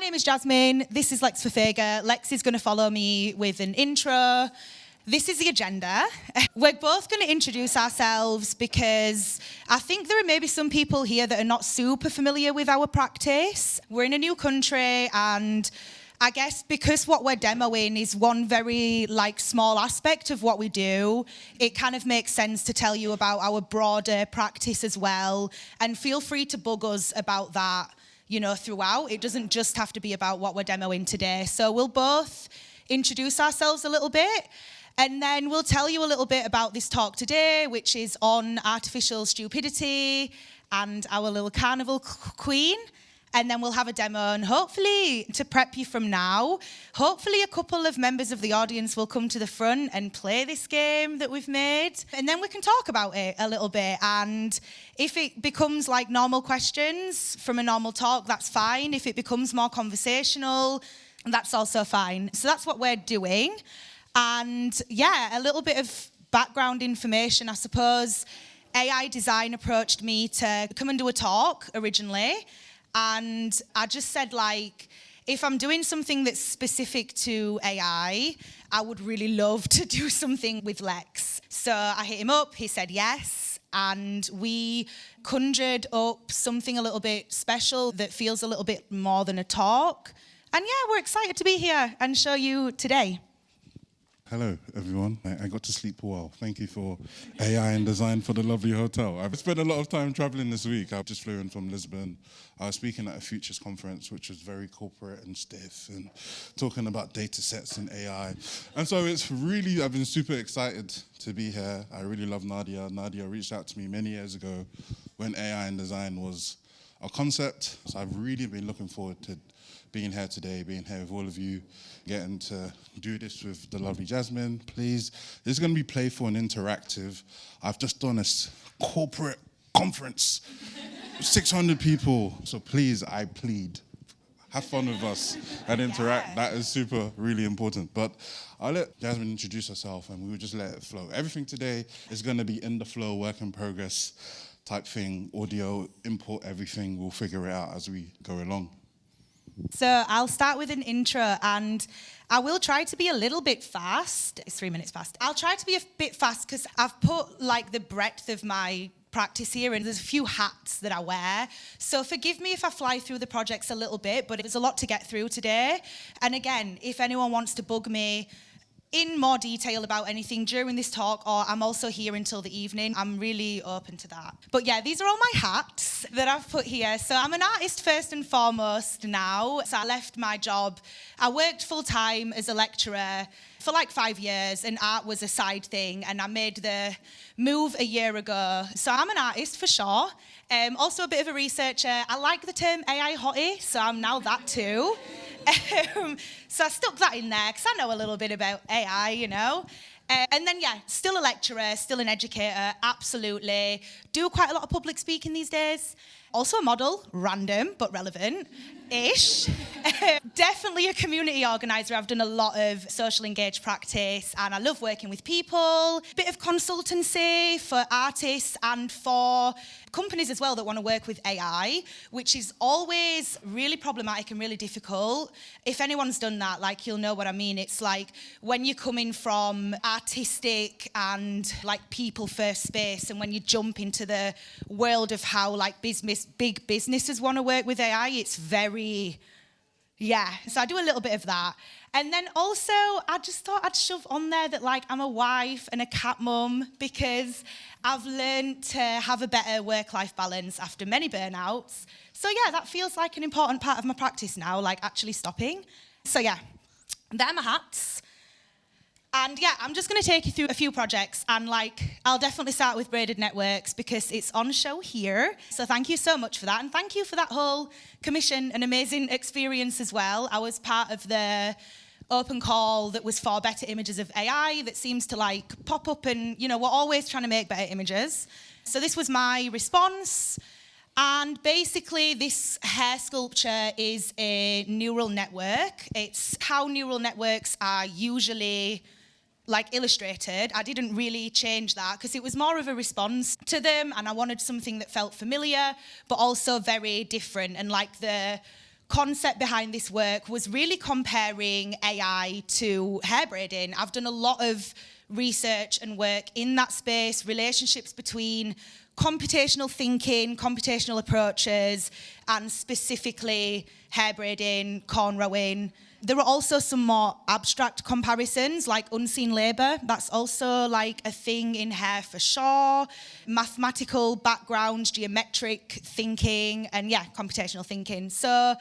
name is Jazmin. This is Lex Fefegha. Lex is going to follow me with an intro. This is the agenda. We're both going to introduce ourselves because I think there are maybe some people here that are not super familiar with our practice. We're in a new country, and I guess because what we're demoing is one very small aspect of what we do, it kind of makes sense to tell you about our broader practice as well. And feel free to bug us about that, throughout. It doesn't just have to be about what we're demoing today. So we'll both introduce ourselves a little bit, and then we'll tell you a little bit about this talk today, which is on artificial stupidity and our little Carnival Queen. And then we'll have a demo, and hopefully, to prep you from now, hopefully a couple of members of the audience will come to the front and play this game that we've made. And then we can talk about it a little bit. And if it becomes like normal questions from a normal talk, that's fine. If it becomes more conversational, that's also fine. So that's what we're doing. And yeah, a little bit of background information, I suppose. AIxDesign approached me to come and do a talk originally. And I just said, if I'm doing something that's specific to AI, I would really love to do something with Lex. So I hit him up, he said yes, and we conjured up something a little bit special that feels a little bit more than a talk. And yeah, we're excited to be here and show you today. Hello, everyone. I got to sleep well. Thank you for AIxDesign for the lovely hotel. I've spent a lot of time traveling this week. I've just flew in from Lisbon. I was speaking at a Futures conference, which was very corporate and stiff, and talking about data sets and AI. And so I've been super excited to be here. I really love Nadia. Nadia reached out to me many years ago when AIxDesign was a concept. So I've really been looking forward to being here today, being here with all of you, getting to do this with the lovely Jazmin, please. This is going to be playful and interactive. I've just done a corporate conference, 600 people. So please, I plead, have fun with us and interact. Yeah. That is really important. But I'll let Jazmin introduce herself, and we will just let it flow. Everything today is going to be in the flow, work in progress type thing, audio, import everything. We'll figure it out as we go along. So I'll start with an intro, and I will try to be a little bit fast. It's 3 minutes fast. I'll try to be a bit fast because I've put the breadth of my practice here, and there's a few hats that I wear. So forgive me if I fly through the projects a little bit, but there's a lot to get through today. And again, if anyone wants to bug me in more detail about anything during this talk, or I'm also here until the evening, I'm really open to that. But yeah, these are all my hats that I've put here. So I'm an artist first and foremost now. So I left my job. I worked full-time as a lecturer for 5 years, and art was a side thing, and I made the move a year ago. So I'm an artist for sure. Also a bit of a researcher. I like the term AI hottie, so I'm now that too. So I stuck that in there because I know a little bit about AI, And then, yeah, still a lecturer, still an educator, absolutely. Do quite a lot of public speaking these days. Also a model, random but relevant-ish. Definitely a community organiser. I've done a lot of social engaged practice, and I love working with people. Bit of consultancy for artists and for companies as well that want to work with AI, which is always really problematic and really difficult. If anyone's done that, you'll know what I mean. It's when you're coming from artistic and people first space, and when you jump into the world of how big businesses want to work with AI, it's very, so I do a little bit of that. And then also, I just thought I'd shove on there that I'm a wife and a cat mum, because I've learned to have a better work-life balance after many burnouts. So yeah, that feels like an important part of my practice now, actually stopping. So yeah, they're my hats. And yeah, I'm just going to take you through a few projects, and I'll definitely start with Braided Networks because it's on show here. So thank you so much for that, and thank you for that whole commission, an amazing experience as well. I was part of the open call that was for better images of AI that seems to pop up, and we're always trying to make better images. So this was my response. And basically, this hair sculpture is a neural network. It's how neural networks are usually illustrated. I didn't really change that because it was more of a response to them, and I wanted something that felt familiar but also very different, and the concept behind this work was really comparing AI to hair braiding. I've done a lot of research and work in that space, relationships between computational thinking, computational approaches, and specifically hair braiding, cornrowing. There are also some more abstract comparisons, like unseen labour. That's also like a thing in hair for sure. Mathematical background, geometric thinking, and yeah, computational thinking. So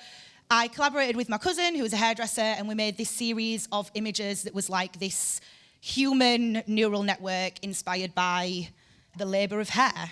I collaborated with my cousin, who was a hairdresser, and we made this series of images that was like this human neural network inspired by the labour of hair.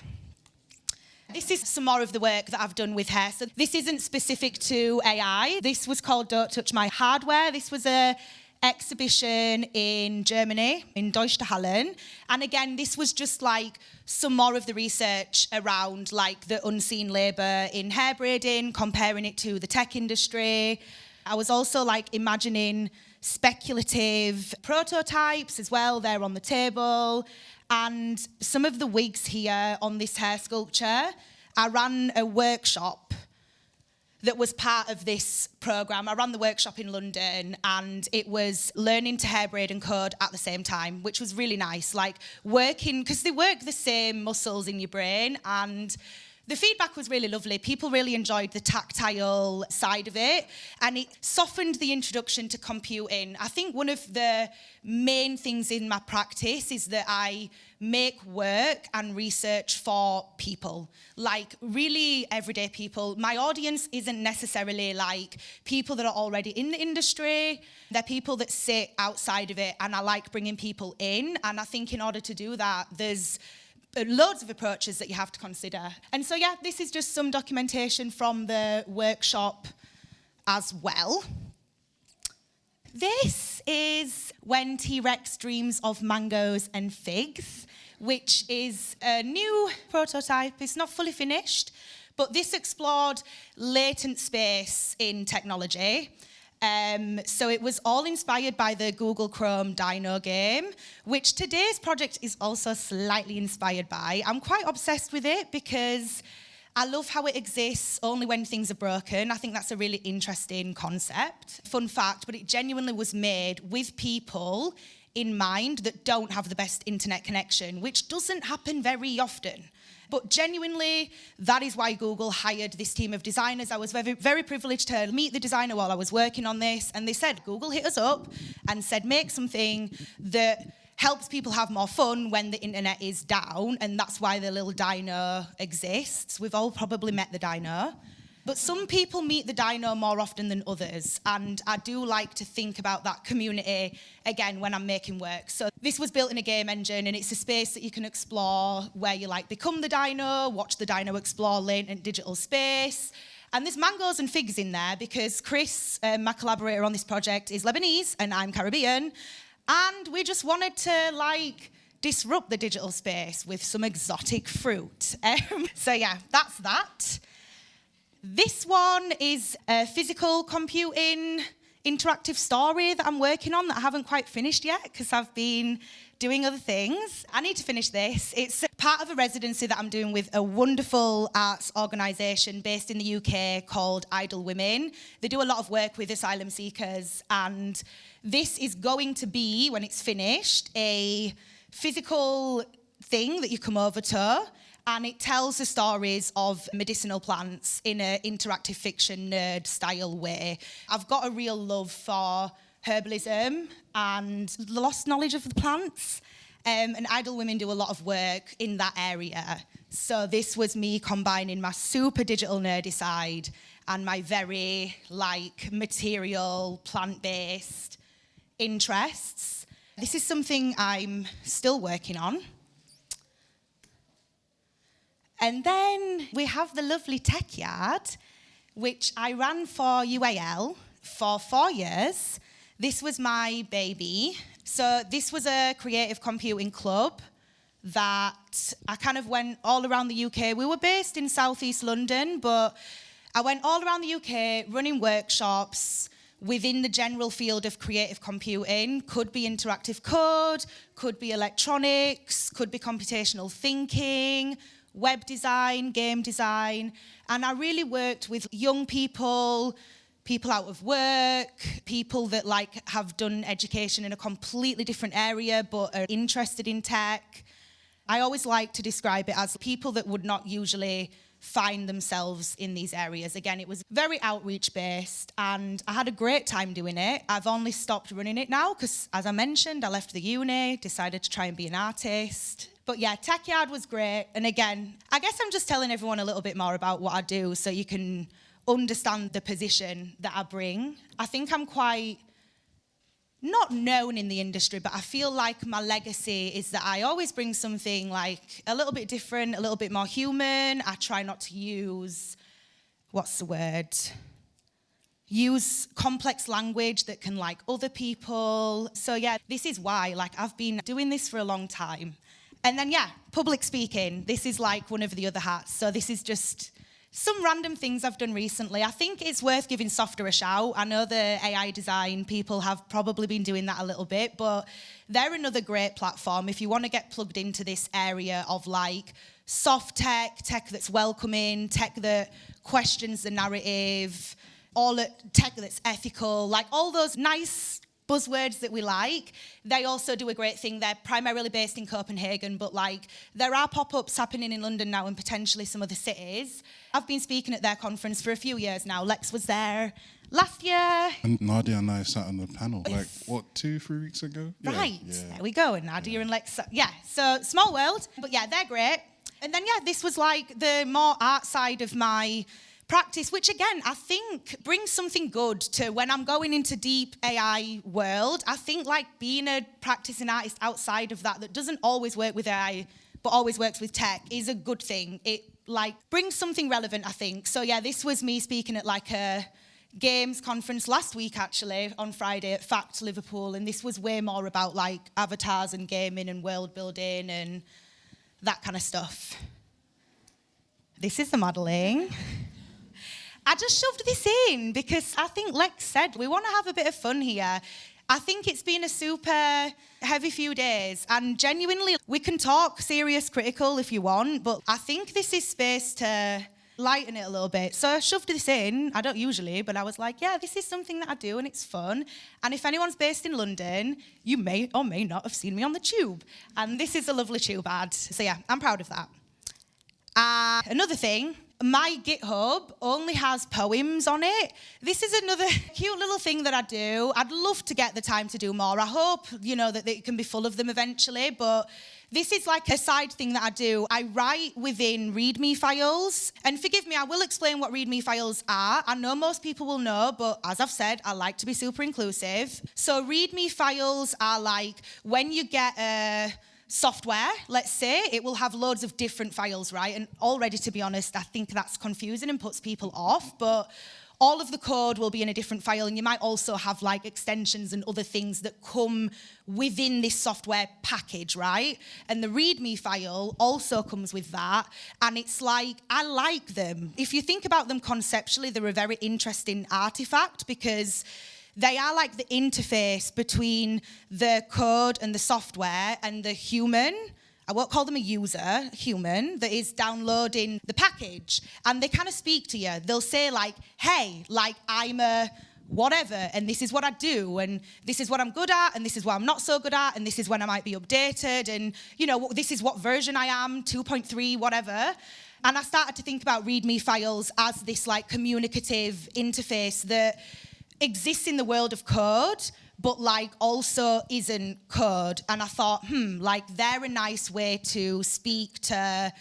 This is some more of the work that I've done with hair. So this isn't specific to AI. This was called Don't Touch My Hardware. This was a exhibition in Germany, in Deutschland. And again, this was just like some more of the research around like the unseen labour in hair braiding, comparing it to the tech industry. I was also like imagining speculative prototypes as well there on the table. And some of the wigs here on this hair sculpture, I ran a workshop that was part of this programme. I ran the workshop in London, and it was learning to hair braid and code at the same time, which was really nice. Like working, because they work the same muscles in your brain, and the feedback was really lovely. People really enjoyed the tactile side of it, and it softened the introduction to computing. I think one of the main things in my practice is that I make work and research for people, like really everyday people. My audience isn't necessarily like people that are already in the industry. They're people that sit outside of it, and I like bringing people in. And I think in order to do that, there's loads of approaches that you have to consider. And so, yeah, this is just some documentation from the workshop as well. This is When T-Rex Dreams of Mangoes and Figs, which is a new prototype. It's not fully finished, but this explored latent space in technology. So it was all inspired by the Google Chrome Dino game, which today's project is also slightly inspired by. I'm quite obsessed with it because I love how it exists only when things are broken. I think that's a really interesting concept. Fun fact, but it genuinely was made with people in mind that don't have the best internet connection, which doesn't happen very often. But genuinely, that is why Google hired this team of designers. I was very, very privileged to meet the designer while I was working on this. And they said, Google hit us up and said, make something that helps people have more fun when the internet is down. And that's why the little dino exists. We've all probably met the dino. But some people meet the dino more often than others, and I do like to think about that community, again, when I'm making work. So this was built in a game engine, and it's a space that you can explore where you like become the dino, watch the dino explore latent digital space. And there's mangoes and figs in there because Chris, my collaborator on this project, is Lebanese, and I'm Caribbean. And we just wanted to, like, disrupt the digital space with some exotic fruit. So yeah, that's that. This one is a physical computing interactive story that I'm working on that I haven't quite finished yet because I've been doing other things. I need to finish this. It's part of a residency that I'm doing with a wonderful arts organisation based in the UK called Idle Women. They do a lot of work with asylum seekers, and this is going to be, when it's finished, a physical thing that you come over to, and it tells the stories of medicinal plants in an interactive fiction nerd style way. I've got a real love for herbalism and the lost knowledge of the plants. And Idle Women do a lot of work in that area. So this was me combining my super digital nerdy side and my very material, plant-based interests. This is something I'm still working on. And then we have the lovely Tech Yard, which I ran for UAL for 4 years. This was my baby. So this was a creative computing club that I kind of went all around the UK. We were based in southeast London, but I went all around the UK running workshops within the general field of creative computing. Could be interactive code, could be electronics, could be computational thinking, web design, game design, and I really worked with young people people out of work, people that like have done education in a completely different area but are interested in tech. I always like to describe it as people that would not usually find themselves in these areas. Again, it was very outreach based and I had a great time doing it. I've only stopped running it now because, as I mentioned, I left the uni, decided to try and be an artist. But yeah, Tech Yard was great. And again, I guess I'm just telling everyone a little bit more about what I do so you can understand the position that I bring. I think I'm quite not known in the industry, but I feel like my legacy is that I always bring something like a little bit different, a little bit more human. I try not to use, use complex language that can like other people. So yeah, this is why, like, I've been doing this for a long time. And then yeah, public speaking, this is like one of the other hats. So this is just some random things I've done recently. I think it's worth giving Softer a shout. I know the AI design people have probably been doing that a little bit, but they're another great platform if you want to get plugged into this area of like soft tech that's welcoming, tech that questions the narrative, tech that's ethical, like all those nice buzzwords that we like. They also do a great thing. They're primarily based in Copenhagen, but like there are pop-ups happening in London now and potentially some other cities. I've been speaking at their conference for a few years now. Lex was there last year. And Nadia and I sat on the panel, 2-3 weeks ago? Right, there we go. And Nadia and Lex, so small world. But yeah, they're great. And then yeah, this was like the more art side of my practice, which again, I think brings something good to when I'm going into deep AI world. I think like being a practicing artist outside of that doesn't always work with AI, but always works with tech is a good thing. It like brings something relevant, I think. So yeah, this was me speaking at like a games conference last week actually on Friday at Fact Liverpool. And this was way more about like avatars and gaming and world building and that kind of stuff. This is the modeling. I just shoved this in because I think Lex said we want to have a bit of fun here. I think it's been a super heavy few days and genuinely we can talk serious critical if you want, but I think this is space to lighten it a little bit. So I shoved this in. I don't usually, but I was like, yeah, this is something that I do and it's fun. And if anyone's based in London, you may or may not have seen me on the tube. And this is a lovely tube ad. So yeah, I'm proud of that. Another thing, my GitHub only has poems on it. This is another cute little thing that I do. I'd love to get the time to do more. I hope, that it can be full of them eventually, but this is like a side thing that I do. I write within README files. And forgive me, I will explain what README files are. I know most people will know, but as I've said, I like to be super inclusive. So README files are like when you get a software, let's say, it will have loads of different files, right? And already, to be honest, I think that's confusing and puts people off, but all of the code will be in a different file, and you might also have like extensions and other things that come within this software package, right? And the README file also comes with that, and it's like, I like them. If you think about them conceptually, they're a very interesting artifact because they are like the interface between the code and the software and the human. I won't call them a user, human, that is downloading the package. And they kind of speak to you. They'll say like, hey, like I'm a whatever, and this is what I do, and this is what I'm good at, and this is what I'm not so good at, and this is when I might be updated, and this is what version I am, 2.3, whatever. And I started to think about README files as this like communicative interface that exists in the world of code, but like also isn't code. And I thought, like they're a nice way to speak to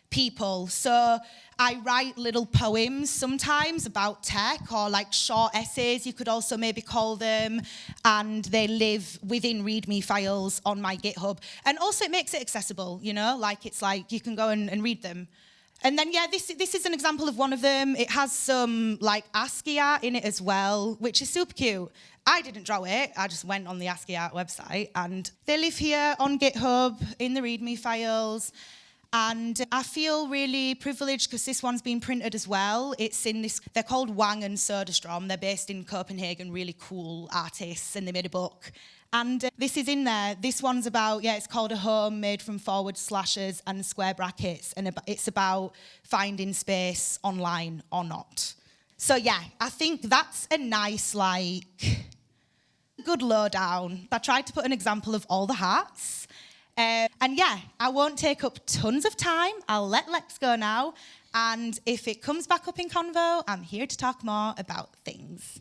people. So I write little poems sometimes about tech, or like short essays, you could also maybe call them, and they live within README files on my GitHub. And also it makes it accessible, like it's like you can go and read them. And then, yeah, this is an example of one of them. It has some, like, ASCII art in it as well, which is super cute. I didn't draw it. I just went on the ASCII art website. And they live here on GitHub in the README files. And I feel really privileged because this one's been printed as well. It's in this, they're called Wang and Soderstrom. They're based in Copenhagen, really cool artists, and they made a book. And this is in there. This one's about, it's called A Home Made from Forward Slashes and Square Brackets. And it's about finding space online or not. So yeah, I think that's a nice, good lowdown. I tried to put an example of all the hats. And yeah, I won't take up tons of time. I'll let Lex go now. And if it comes back up in Convo, I'm here to talk more about things.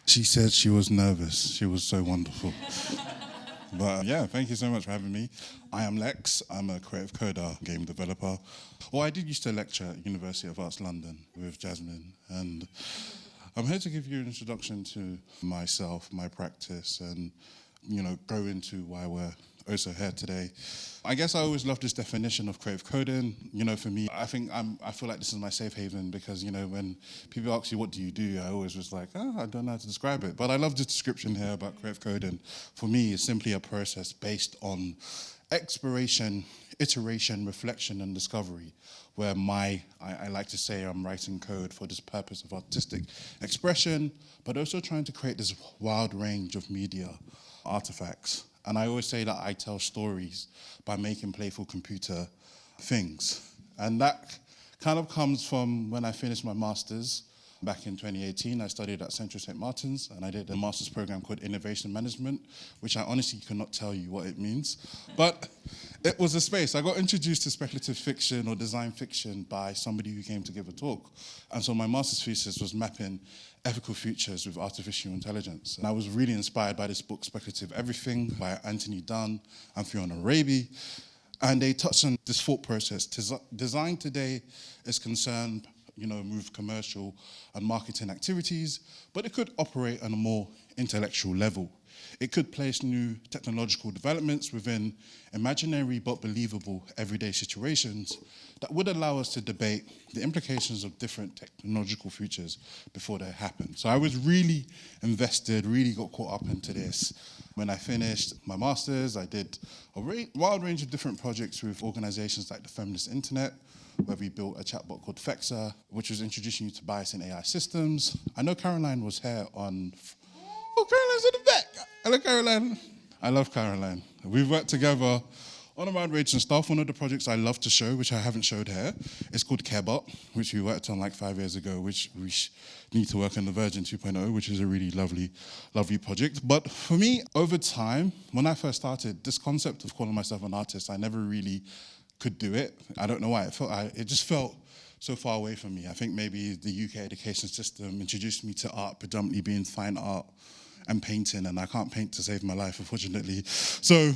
She said she was nervous. She was so wonderful. But yeah, thank you so much for having me. I am Lex. I'm a creative coder, game developer. Well, I did used to lecture at University of Arts London with Jazmin, and I'm here to give you an introduction to myself, my practice, and go into why we're also here today. I guess I always love this definition of creative coding. For me, I feel like this is my safe haven because, when people ask you, what do you do? I always was like, I don't know how to describe it. But I love this description here about creative coding. For me, it's simply a process based on exploration, iteration, reflection, and discovery, where I like to say I'm writing code for this purpose of artistic expression, but also trying to create this wild range of media artifacts. And I always say that I tell stories by making playful computer things. And that kind of comes from when I finished my master's back in 2018. I studied at Central St. Martin's, and I did a master's program called Innovation Management, which I honestly cannot tell you what it means. But it was a space. I got introduced to speculative fiction or design fiction by somebody who came to give a talk. And so my master's thesis was mapping ethical futures with artificial intelligence. And I was really inspired by this book, Speculative Everything, by Anthony Dunn and Fiona Raby. And they touched on this thought process. Design today is concerned, with commercial and marketing activities, but it could operate on a more intellectual level. It could place new technological developments within imaginary but believable everyday situations that would allow us to debate the implications of different technological futures before they happen. So I was really invested, really got caught up into this. When I finished my master's, I did a wild range of different projects with organizations like the Feminist Internet, where we built a chatbot called Fefegha, which was introducing you to bias in AI systems. I know Caroline was here on... Oh, Caroline's in the back. Hello, Caroline. I love Caroline. We've worked together on a wide range of stuff. One of the projects I love to show, which I haven't showed here, is called CareBot, which we worked on 5 years ago, which we need to work on the version 2.0, which is a really lovely project. But for me, over time, when I first started, this concept of calling myself an artist, I never really could do it. I don't know why. It just felt so far away from me. I think maybe the UK education system introduced me to art predominantly being fine art and painting, and I can't paint to save my life, unfortunately. So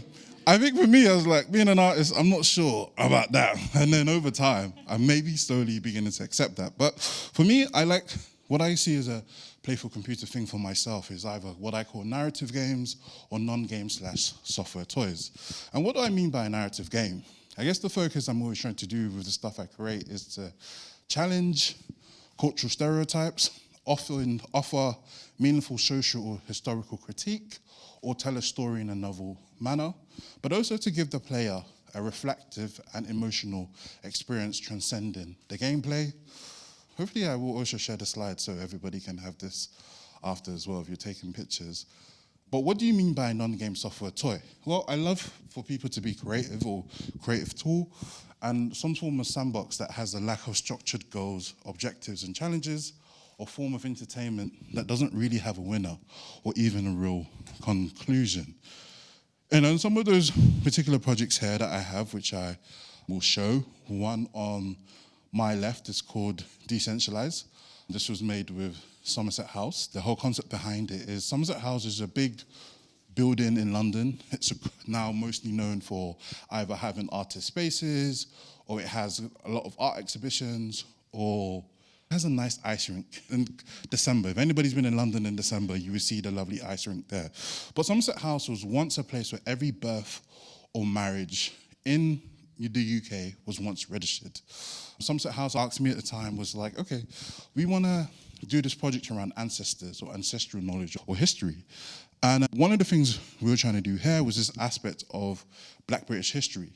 I think for me, I was like, being an artist, I'm not sure about that. And then over time, I'm maybe slowly beginning to accept that. But for me, what I see as a playful computer thing for myself is either what I call narrative games or non-game/software toys. And what do I mean by a narrative game? I guess the focus I'm always trying to do with the stuff I create is to challenge cultural stereotypes, often offer meaningful social or historical critique, or tell a story in a novel manner, but also to give the player a reflective and emotional experience transcending the gameplay. Hopefully I will also share the slides so everybody can have this after as well if you're taking pictures. But what do you mean by a non-game software toy? Well, I love for people to be creative or creative tool and some form of sandbox that has a lack of structured goals, objectives, and challenges, or form of entertainment that doesn't really have a winner or even a real conclusion. And on some of those particular projects here that I have, which I will show, one on my left is called Decentralize. This was made with Somerset House. The whole concept behind it is Somerset House is a big building in London. It's now mostly known for either having artist spaces, or it has a lot of art exhibitions, or it has a nice ice rink in December. If anybody's been in London in December, you will see the lovely ice rink there. But Somerset House was once a place where every birth or marriage in the UK was once registered. Somerset House asked me at the time was like, okay, we want to do this project around ancestors or ancestral knowledge or history. And one of the things we were trying to do here was this aspect of Black British history.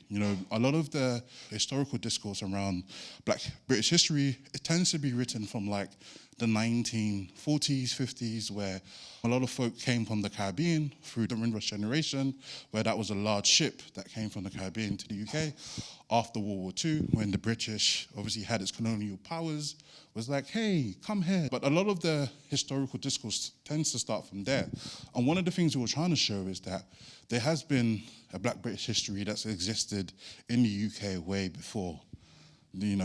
A lot of the historical discourse around Black British history, it tends to be written from the 1940s, 50s, where a lot of folk came from the Caribbean through the Windrush generation, where that was a large ship that came from the Caribbean to the UK. After World War II, when the British obviously had its colonial powers, was like, hey, come here. But a lot of the historical discourse tends to start from there. And one of the things we were trying to show is that there has been a Black British history that's existed in the UK way before, the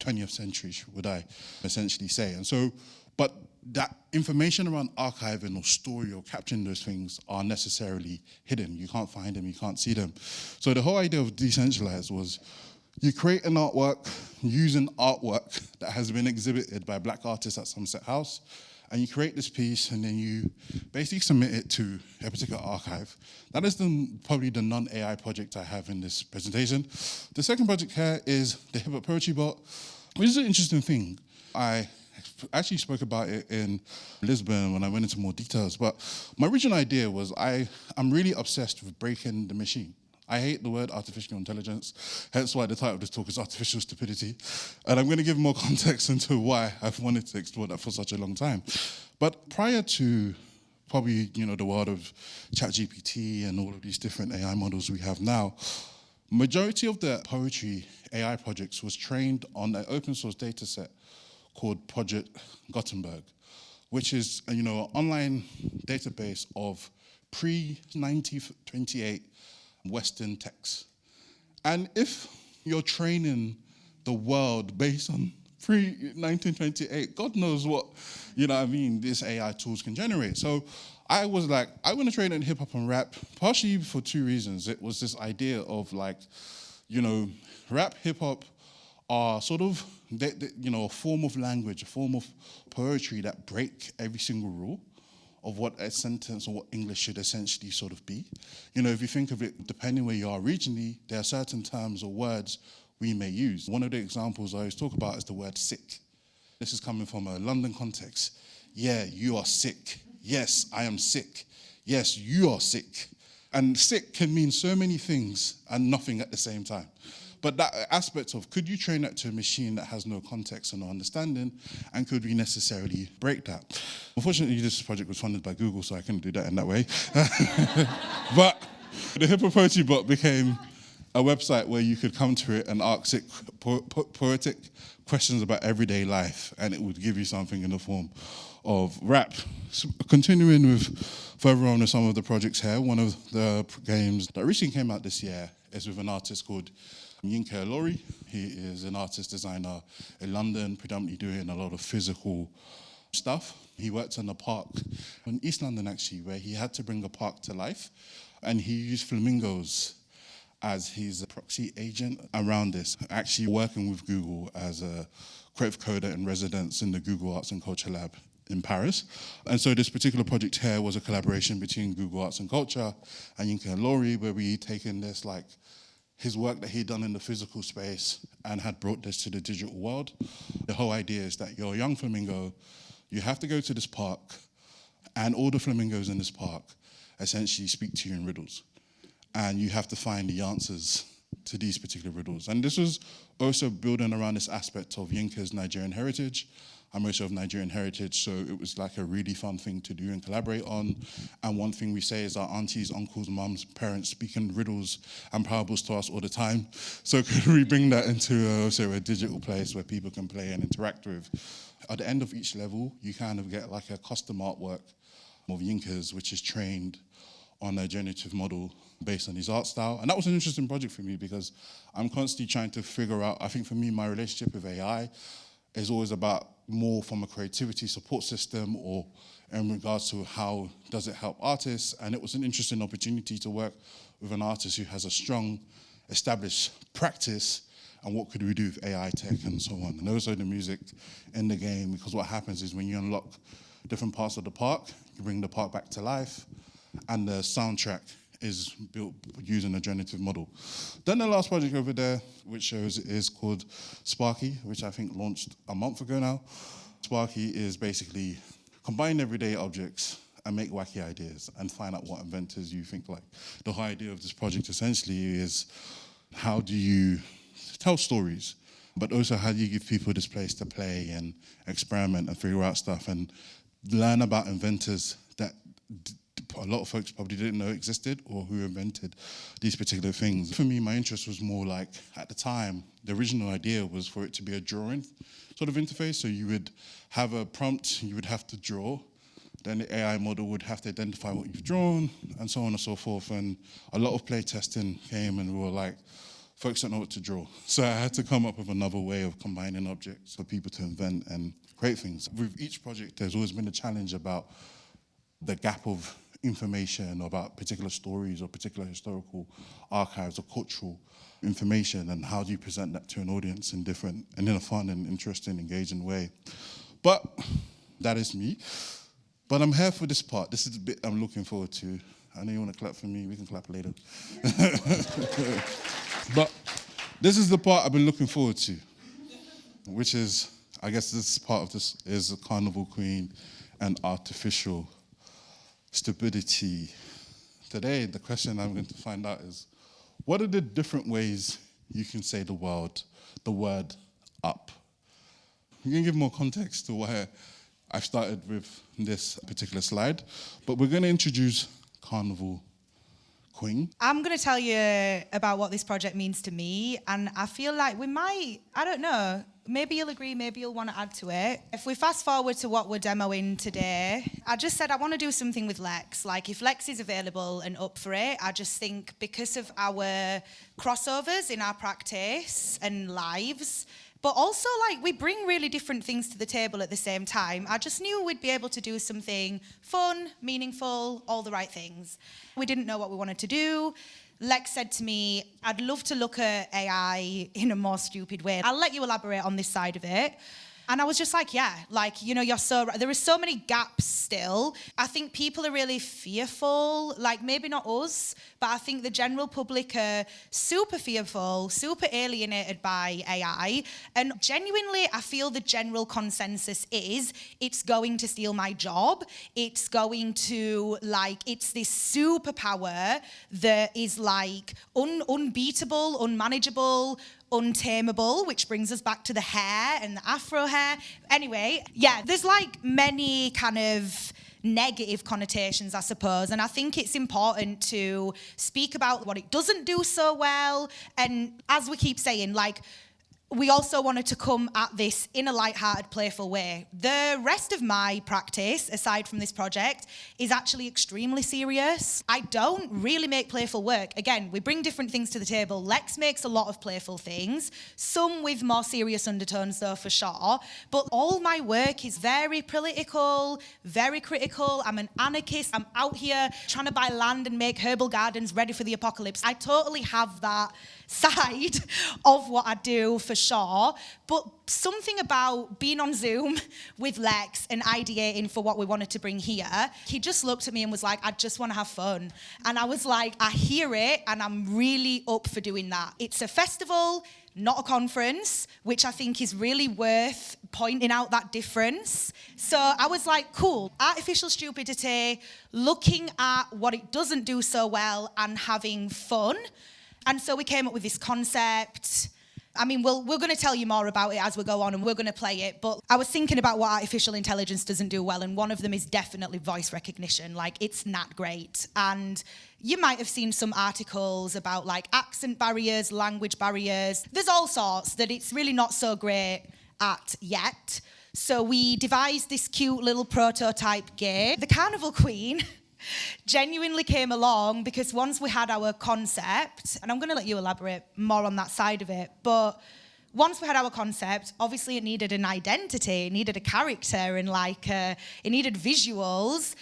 20th century, would I essentially say. And so, but that information around archiving or story or capturing those things are necessarily hidden. You can't find them, you can't see them. So the whole idea of decentralized was you create an artwork using artwork that has been exhibited by Black artists at Somerset House, and you create this piece and then you basically submit it to a particular archive. That is probably the non-AI project I have in this presentation. The second project here is the Hip Hop Poetry Bot, which is an interesting thing. I actually spoke about it in Lisbon when I went into more details, but my original idea was I'm really obsessed with breaking the machine. I hate the word artificial intelligence, hence why the title of this talk is Artificial Stupidity. And I'm going to give more context into why I've wanted to explore that for such a long time. But prior to probably, the world of ChatGPT and all of these different AI models we have now, majority of the poetry AI projects was trained on an open source data set called Project Gutenberg, which is an online database of pre-1928 Western texts. And if you're training the world based on pre-1928, God knows what, these AI tools can generate. So I was like, I want to train in hip hop and rap, partially for two reasons. It was this idea of rap, hip hop are sort of, a form of language, a form of poetry that break every single rule of what a sentence or what English should essentially sort of be. If you think of it, depending where you are regionally, there are certain terms or words we may use. One of the examples I always talk about is the word sick. This is coming from a London context. Yeah, you are sick. Yes, I am sick. Yes, you are sick. And sick can mean so many things and nothing at the same time. But that aspect of, could you train that to a machine that has no context and no understanding, and could we necessarily break that? Unfortunately, this project was funded by Google, so I couldn't do that in that way. But the Hip Hop Poetry Bot became a website where you could come to it and ask it poetic questions about everyday life, and it would give you something in the form of rap. So continuing with further on with some of the projects here, one of the games that recently came out this year is with an artist called Yinka Olori. He is an artist designer in London, predominantly doing a lot of physical stuff. He worked in a park in East London, actually, where he had to bring a park to life, and he used flamingos as his proxy agent around this, actually working with Google as a creative coder in residence in the Google Arts and Culture Lab in Paris. And so this particular project here was a collaboration between Google Arts and Culture and Yinka Olori, where we taken this, his work that he'd done in the physical space and had brought this to the digital world. The whole idea is that you're a young flamingo, you have to go to this park, and all the flamingos in this park essentially speak to you in riddles. And you have to find the answers to these particular riddles. And this was also building around this aspect of Yinka's Nigerian heritage. I'm also of Nigerian heritage, so it was like a really fun thing to do and collaborate on. And one thing we say is our aunties, uncles, mums, parents speaking riddles and parables to us all the time. So could we bring that into also a digital place where people can play and interact with? At the end of each level, you kind of get like a custom artwork of Yinka's, which is trained on a generative model based on his art style. And that was an interesting project for me because I'm constantly trying to figure out, I think for me, my relationship with AI is always about more from a creativity support system or in regards to how does it help artists. And it was an interesting opportunity to work with an artist who has a strong established practice and what could we do with AI tech and so on. And also the music in the game, because what happens is when you unlock different parts of the park, you bring the park back to life, and the soundtrack is built using a generative model. Then the last project over there, which shows is called Sparky, which I think launched a month ago now. Sparky is basically combine everyday objects and make wacky ideas and find out what inventors you think like. The whole idea of this project essentially is how do you tell stories but also how do you give people this place to play and experiment and figure out stuff and learn about inventors that a lot of folks probably didn't know existed or who invented these particular things. For me, my interest was more like, at the time, the original idea was for it to be a drawing sort of interface. So you would have a prompt, you would have to draw, then the AI model would have to identify what you've drawn, and so on and so forth. And a lot of play testing came and we were like, folks don't know what to draw. So I had to come up with another way of combining objects for people to invent and create things. With each project, there's always been a challenge about the gap of information about particular stories or particular historical archives or cultural information, and how do you present that to an audience in a fun and interesting, engaging way. But that is me. But I'm here for this part. This is the bit I'm looking forward to. I know you want to clap for me. We can clap later. But this is the part I've been looking forward to, which is, I guess this part of this is the Carnival Queen and artificial stupidity. Today, the question I'm going to find out is, what are the different ways you can say the word up? You can give more context to why I've started with this particular slide, but we're going to introduce Carnival Queen. I'm going to tell you about what this project means to me, and I feel like we might, I don't know, maybe you'll agree, maybe you'll want to add to it. If we fast forward to what we're demoing today, I just said I want to do something with Lex. Like, if Lex is available and up for it, I just think because of our crossovers in our practice and lives, but also, like, we bring really different things to the table at the same time. I just knew we'd be able to do something fun, meaningful, all the right things. We didn't know what we wanted to do. Lex said to me, I'd love to look at AI in a more stupid way. I'll let you elaborate on this side of it. And I was just like, yeah, like, you know, you're so right. There are so many gaps still. I think people are really fearful, like maybe not us, but I think the general public are super fearful, super alienated by AI. And genuinely, I feel the general consensus is it's going to steal my job. It's going to, like, it's this superpower that is like unbeatable, unmanageable, untamable, which brings us back to the hair and the afro hair. Anyway, yeah, there's like many kind of negative connotations, I suppose, and I think it's important to speak about what it doesn't do so well. And as we keep saying, like, we also wanted to come at this in a light-hearted, playful way. The rest of my practice, aside from this project, is actually extremely serious. I don't really make playful work. Again, we bring different things to the table. Lex makes a lot of playful things, some with more serious undertones, though, for sure. But all my work is very political, very critical. I'm an anarchist. I'm out here trying to buy land and make herbal gardens ready for the apocalypse. I totally have that side of what I do, for sure, but something about being on Zoom with Lex and ideating for what we wanted to bring here, he just looked at me and was like, I just want to have fun. And I was like, I hear it, and I'm really up for doing that. It's a festival, not a conference, which I think is really worth pointing out that difference. So I was like, cool, artificial stupidity, looking at what it doesn't do so well and having fun. And so we came up with this concept. I mean, we're going to tell you more about it as we go on, and we're going to play it. But I was thinking about what artificial intelligence doesn't do well, and one of them is definitely voice recognition. Like, it's not great. And you might have seen some articles about, like, accent barriers, language barriers. There's all sorts that it's really not so great at yet. So we devised this cute little prototype game. The Carnival Queen genuinely came along because once we had our concept, and I'm going to let you elaborate more on that side of it, but once we had our concept, obviously it needed an identity, it needed a character, and like it needed visuals.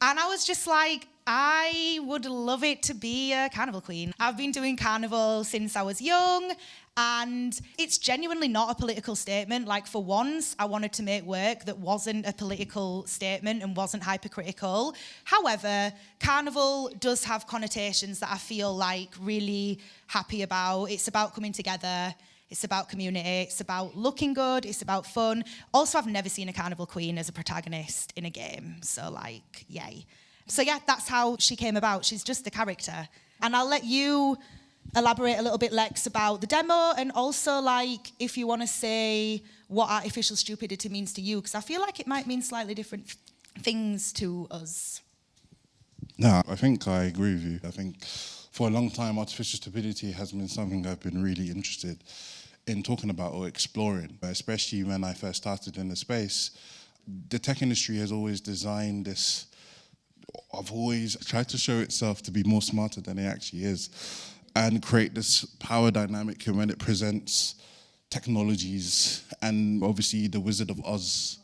And I was just like, I would love it to be a Carnival Queen. I've been doing Carnival since I was young, and it's genuinely not a political statement. Like, for once, I wanted to make work that wasn't a political statement and wasn't hypercritical. However, Carnival does have connotations that I feel like really happy about. It's about coming together. It's about community. It's about looking good. It's about fun. Also, I've never seen a Carnival Queen as a protagonist in a game. So, like, yay. So, yeah, that's how she came about. She's just a character. And I'll let you elaborate a little bit, Lex, about the demo, and also like if you want to say what artificial stupidity means to you, because I feel like it might mean slightly different things to us. No, I think I agree with you. I think for a long time, artificial stupidity has been something I've been really interested in talking about or exploring, especially when I first started in the space. The tech industry has always designed this, I've always tried to show itself to be more smarter than it actually is and create this power dynamic when it presents technologies and obviously the Wizard of Oz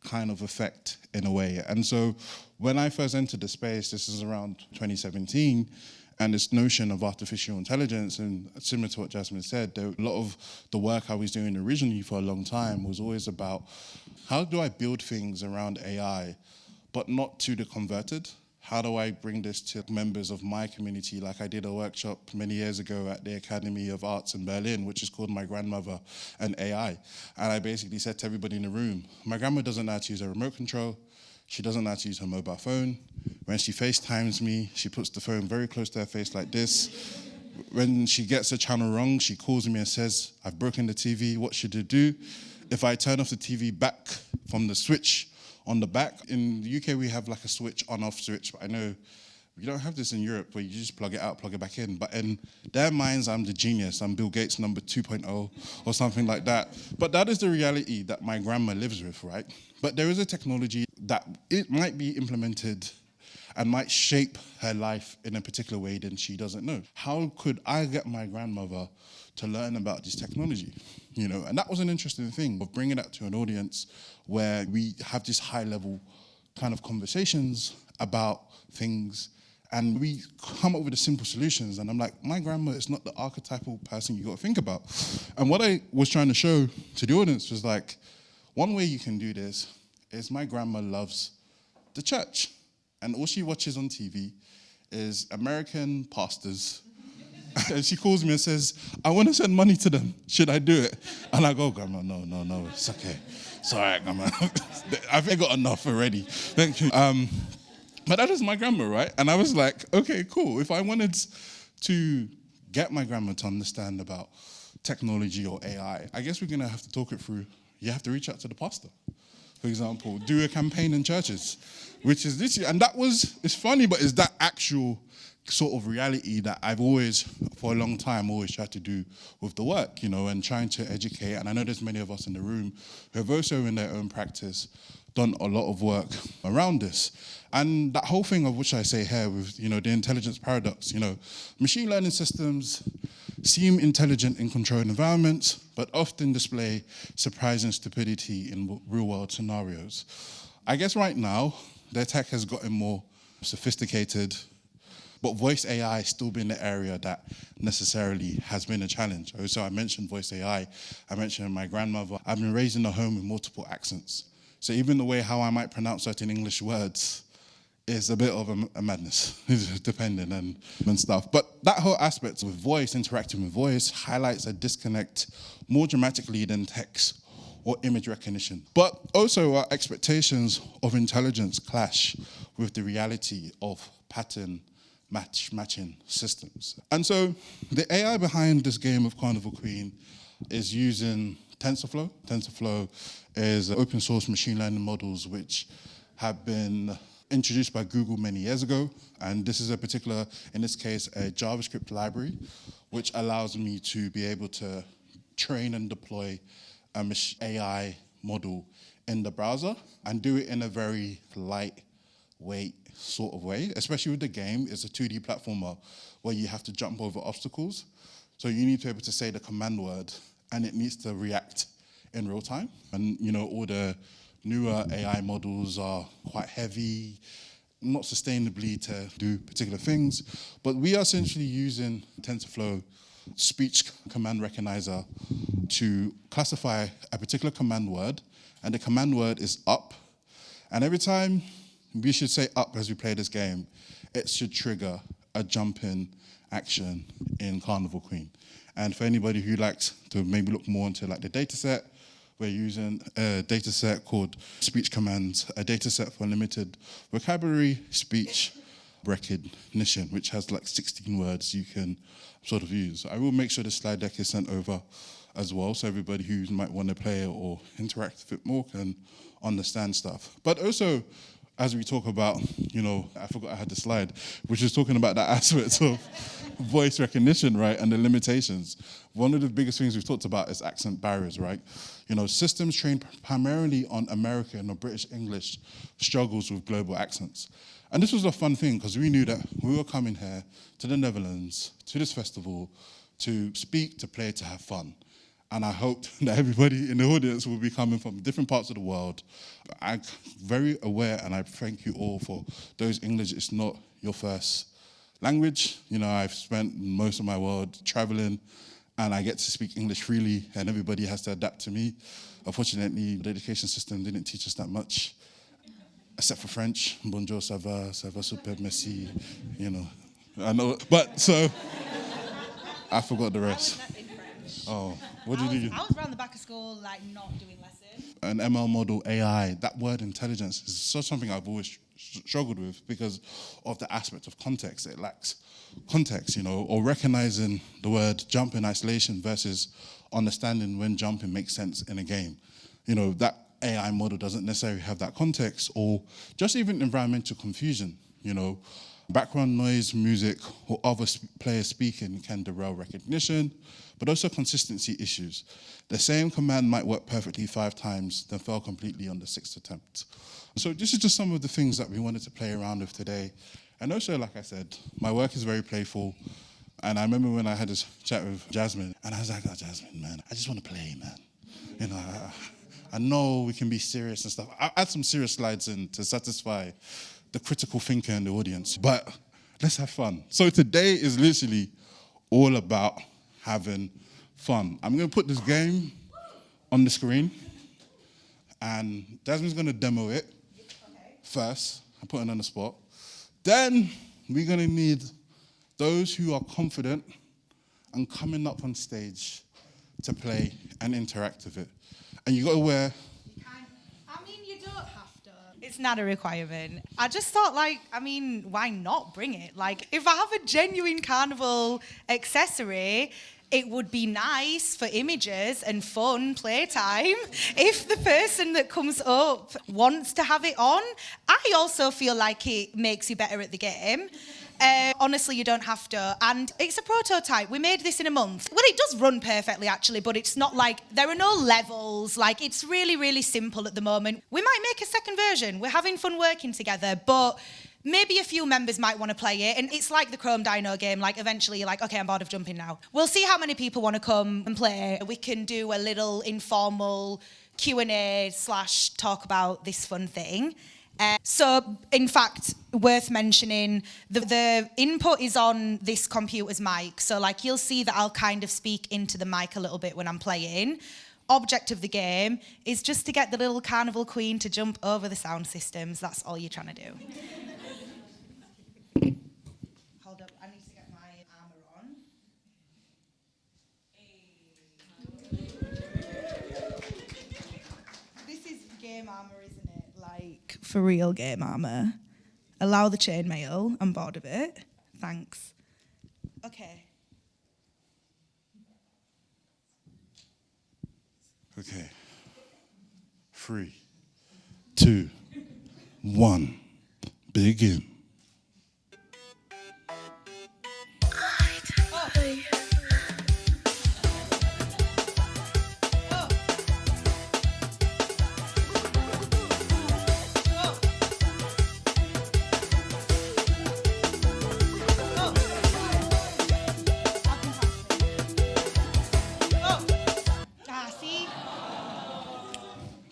kind of effect in a way. And so when I first entered the space, this is around 2017, and this notion of artificial intelligence, and similar to what Jazmin said, a lot of the work I was doing originally for a long time was always about how do I build things around AI, but not to the converted? How do I bring this to members of my community? Like I did a workshop many years ago at the Academy of Arts in Berlin, which is called My Grandmother and AI. And I basically said to everybody in the room, my grandma doesn't know how to use a remote control. She doesn't know how to use her mobile phone. When she FaceTimes me, she puts the phone very close to her face like this. When she gets a channel wrong, she calls me and says, I've broken the TV, what should I do? If I turn off the TV back from the switch on the back, in the UK we have like a switch on-off switch, but I know you don't have this in Europe where you just plug it out, plug it back in. But in their minds, I'm the genius. I'm Bill Gates number 2.0 or something like that. But that is the reality that my grandma lives with, right? But there is a technology that it might be implemented and might shape her life in a particular way that she doesn't know. How could I get my grandmother to learn about this technology? You know, and that was an interesting thing of bringing that to an audience where we have this high-level kind of conversations about things, and we come up with the simple solutions. And I'm like, my grandma is not the archetypal person you got to think about. And what I was trying to show to the audience was like, one way you can do this is my grandma loves the church. And all she watches on TV is American pastors. And she calls me and says, I want to send money to them. Should I do it? And I go, Grandma, no, it's okay. It's all right, Grandma. I've got enough already. Thank you. But that is my grandma, right? And I was like, okay, cool. If I wanted to get my grandma to understand about technology or AI, I guess we're going to have to talk it through. You have to reach out to the pastor, for example, do a campaign in churches, which is this year. And that was, it's funny, but it's that actual sort of reality that I've always, for a long time, always tried to do with the work, you know, and trying to educate. And I know there's many of us in the room who have also in their own practice done a lot of work around this. And that whole thing of which I say here with, you know, the intelligence paradox, you know, machine learning systems seem intelligent in controlled environments, but often display surprising stupidity in real-world scenarios. I guess right now, their tech has gotten more sophisticated, but voice AI has still been the area that necessarily has been a challenge. So I mentioned voice AI, I mentioned my grandmother. I've been raised in a home with multiple accents. So even the way how I might pronounce certain English words is a bit of a madness, depending and stuff. But that whole aspect of voice, interacting with voice, highlights a disconnect more dramatically than text or image recognition. But also our expectations of intelligence clash with the reality of pattern matching systems. And so the AI behind this game of Carnival Queen is using TensorFlow. TensorFlow is open source machine learning models which have been introduced by Google many years ago. And this is a particular, in this case, a JavaScript library, which allows me to be able to train and deploy an AI model in the browser and do it in a very lightweight sort of way, especially with the game. It's a 2D platformer where you have to jump over obstacles. So you need to be able to say the command word and it needs to react in real time. And you know, all the newer AI models are quite heavy, not sustainably to do particular things, but we are essentially using TensorFlow speech command recognizer to classify a particular command word, and the command word is up. And every time we should say up as we play this game, it should trigger a jump-in action in Carnival Queen. And for anybody who likes to maybe look more into like the data set, we're using a data set called speech commands, a data set for limited vocabulary, speech, recognition, which has like 16 words you can sort of use. I will make sure the slide deck is sent over as well, so everybody who might want to play it or interact with it more can understand stuff. But also, as we talk about, I forgot I had the slide, which is talking about that aspect of voice recognition, right, and the limitations. One of the biggest things we've talked about is accent barriers, right? Systems trained primarily on American or British English struggles with global accents. And this was a fun thing because we knew that we were coming here to the Netherlands, to this festival, to speak, to play, to have fun. And I hoped that everybody in the audience will be coming from different parts of the world. I'm very aware, and I thank you all for those English. It's not your first language. I've spent most of my world traveling, and I get to speak English freely, and everybody has to adapt to me. Unfortunately, the education system didn't teach us that much, except for French. Bonjour, ça va super, merci. I know, but so I forgot the rest. Oh, what did you do? I was around the back of school, not doing lessons. An ML model, AI, that word intelligence is something I've always struggled with because of the aspect of context. It lacks context, or recognizing the word jump in isolation versus understanding when jumping makes sense in a game. That AI model doesn't necessarily have that context, or just even environmental confusion, Background noise, music, or other players speaking can derail recognition, but also consistency issues. The same command might work perfectly 5 times, then fail completely on the 6th attempt. So this is just some of the things that we wanted to play around with today. And also, like I said, my work is very playful. And I remember when I had this chat with Jazmin, and I was like, Jazmin, man, I just want to play, man. I know we can be serious and stuff. I'll add some serious slides in to satisfy the critical thinker in the audience, but let's have fun. So today is literally all about having fun. I'm going to put this game on the screen, and Jazmin's going to demo it first. I'm putting it on the spot. Then we're going to need those who are confident and coming up on stage to play and interact with it. And you got to wear... You don't have to. It's not a requirement. I just thought, why not bring it? If I have a genuine carnival accessory, it would be nice for images and fun playtime if the person that comes up wants to have it on. I also feel like it makes you better at the game. Honestly, you don't have to. And it's a prototype. We made this in a month. Well, it does run perfectly, actually, but it's not there are no levels. It's really, really simple at the moment. We might make a second version. We're having fun working together, but maybe a few members might want to play it. And it's like the Chrome Dino game. Eventually, you're okay, I'm bored of jumping now. We'll see how many people want to come and play. We can do a little informal Q&A / talk about this fun thing. So, in fact, worth mentioning, the input is on this computer's mic. So, you'll see that I'll kind of speak into the mic a little bit when I'm playing. Object of the game is just to get the little Carnival Queen to jump over the sound systems. That's all you're trying to do. Hold up, I need to get my armor on. This is game armor, isn't it? For real game armor. Allow the chainmail. I'm bored of it. Thanks. Okay. Okay. 3, 2, 1. Begin.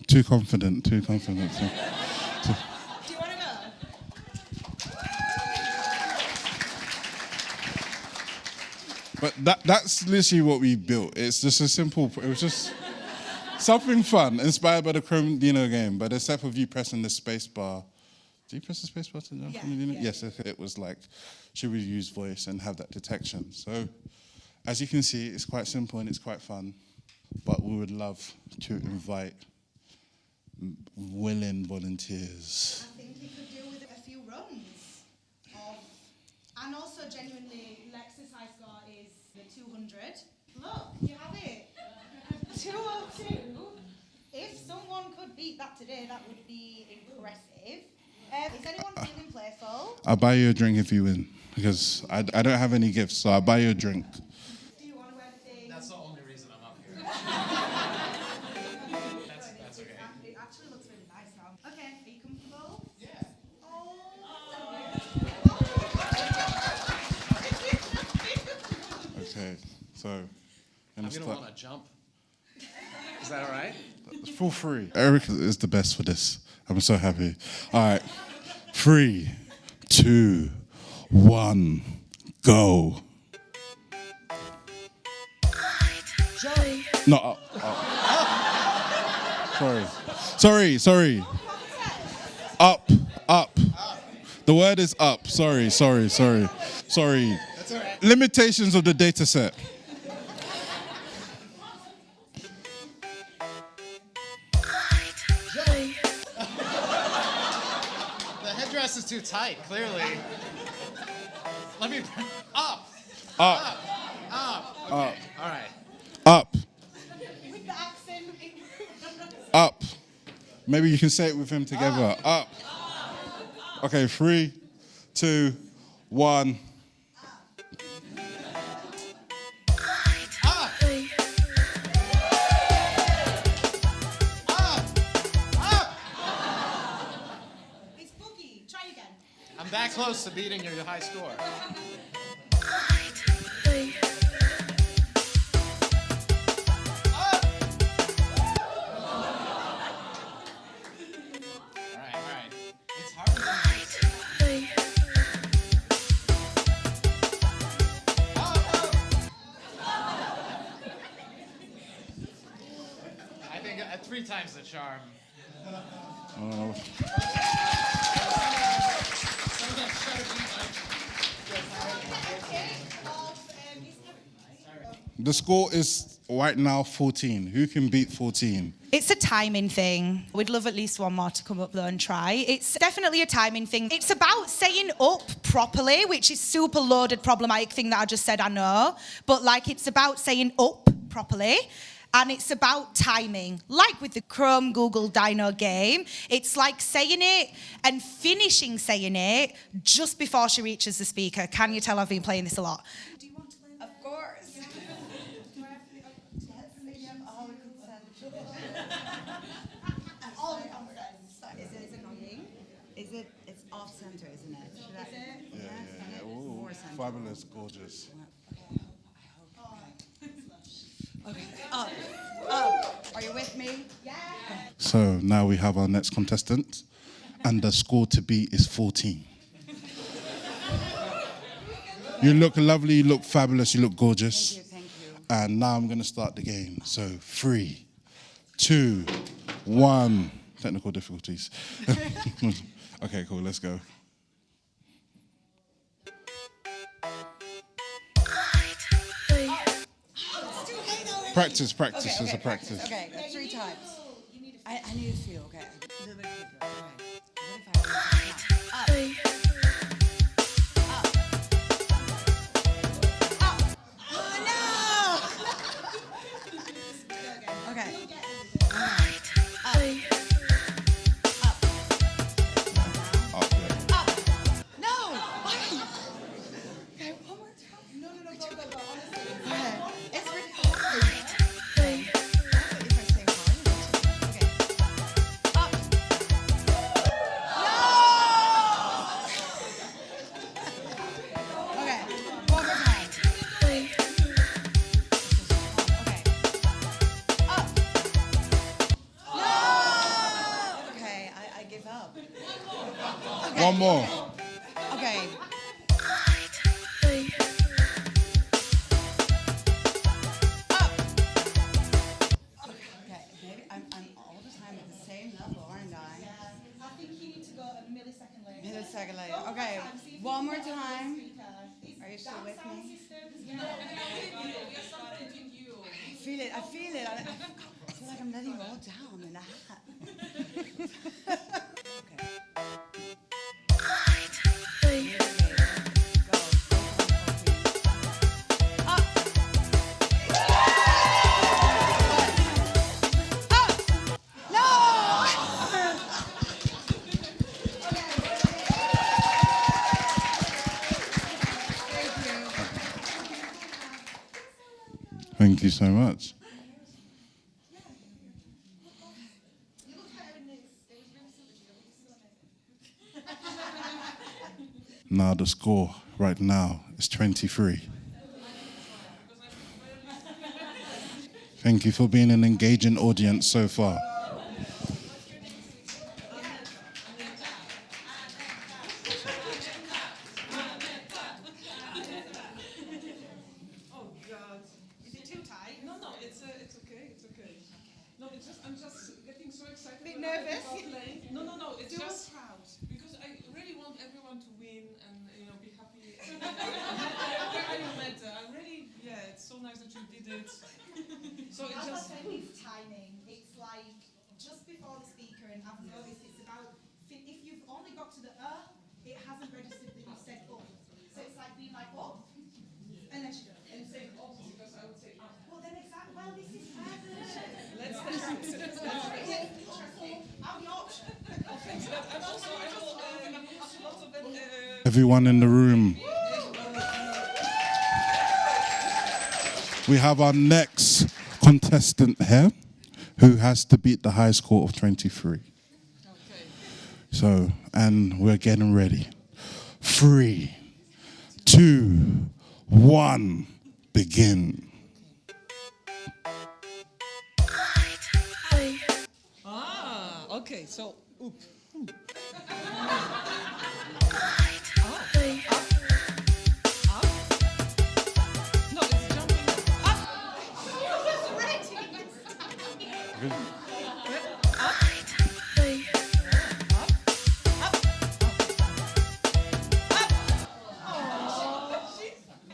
Too confident. Do you want to go? But that's literally what we built. It's just it was just something fun, inspired by the Chrome Dino game, but except for you pressing the space bar. Do you press the space bar to jump? Yeah. Yes, it was should we use voice and have that detection? So, as you can see, it's quite simple and it's quite fun, but we would love to invite willing volunteers. I think you could do with a few runs of genuinely, Lex's high score is the 200. Look, you have it. 202. If someone could beat that today, that would be impressive. Is anyone feeling playful? I'll buy you a drink if you win, because I don't have any gifts, so I'll buy you a drink. Do you want to wear the thing? That's the only reason I'm up here. That's okay. It actually looks really nice now. Okay, are you comfortable? Yeah. Okay, so I'm gonna want to jump. Is that all right? feel free. Eric is the best for this. I'm so happy. All right, 3, 2, 1, go. No, sorry. Up. The word is up. Sorry. That's all right. Limitations of the data set. The headdress is too tight, clearly. Let me... Up. Up. Okay, all right. Up. With the accent. Up. Maybe you can say it with him together. Up. Okay, 3, 2, 1. It's boogie. Try again. I'm that close to beating your high score. All right. It's harder than this. I think 3 times the charm. The score is right now 14. Who can beat 14? It's a timing thing. We'd love at least one more to come up though and try. It's definitely a timing thing. It's about saying up properly, which is super loaded, problematic thing that I just said, I know. But like it's about saying up properly. And it's about timing. Like with the Chrome Google Dino game, it's like saying it and finishing saying it just before she reaches the speaker. Can you tell I've been playing this a lot? Do you want to learn? Of course. Do I have to be all the consent? Is it annoying? It's off center, isn't it? Should I? Is it? Yeah. Ooh, More center. fabulous, gorgeous. Okay. Up. Are you with me? Yeah. So now we have our next contestant, and the score to beat is 14. You look lovely, you look fabulous, you look gorgeous. Thank you. And now I'm going to start the game. So 3, 2, 1. Technical difficulties. Okay, cool, let's go. Practice. There's a practice. Okay, 3 times. I need to feel, okay. A little bit quicker. Okay. What if I up? Oh no! Okay. Up there. No! Why? Okay, one more time. No, go. Okay. It's really hard. Okay. If I say hard, okay. Up. No! Okay, one more time. Okay. Up. No! Okay, I give up. Okay. One more. Okay. Up. Okay, maybe I'm all the time at the same level, aren't I? I think you need to go a millisecond later. Millisecond later. Okay, one more time. Are you still with me? I feel it. I feel like I'm letting you all down in a hat. Okay. Go. Thank you so much. Now the score right now is 23. Thank you for being an engaging audience so far. Oh God. Is it too tight? No, it's okay. It's okay. No, I'm just getting so excited. Bit nervous? about playing. No. It's Dual just proud. because I really want everyone to win and be happy. I'm really it's so nice that you did it. So it As I just said, it's timing. It's like just before the speaker, and I've noticed it's about if you've only got to the it hasn't registered that you've said up. So it's like being like up, and then she goes. and saying opposite because I would say up. Well, then exactly. Well, this is perfect. Let's test it. Interesting. I'm Yorkshire. And also I will also Everyone in the room. We have our next contestant here who has to beat the high score of 23. okay. So, and we're getting ready. 3, 2, 1, begin. Okay, so oop. No, it's jumping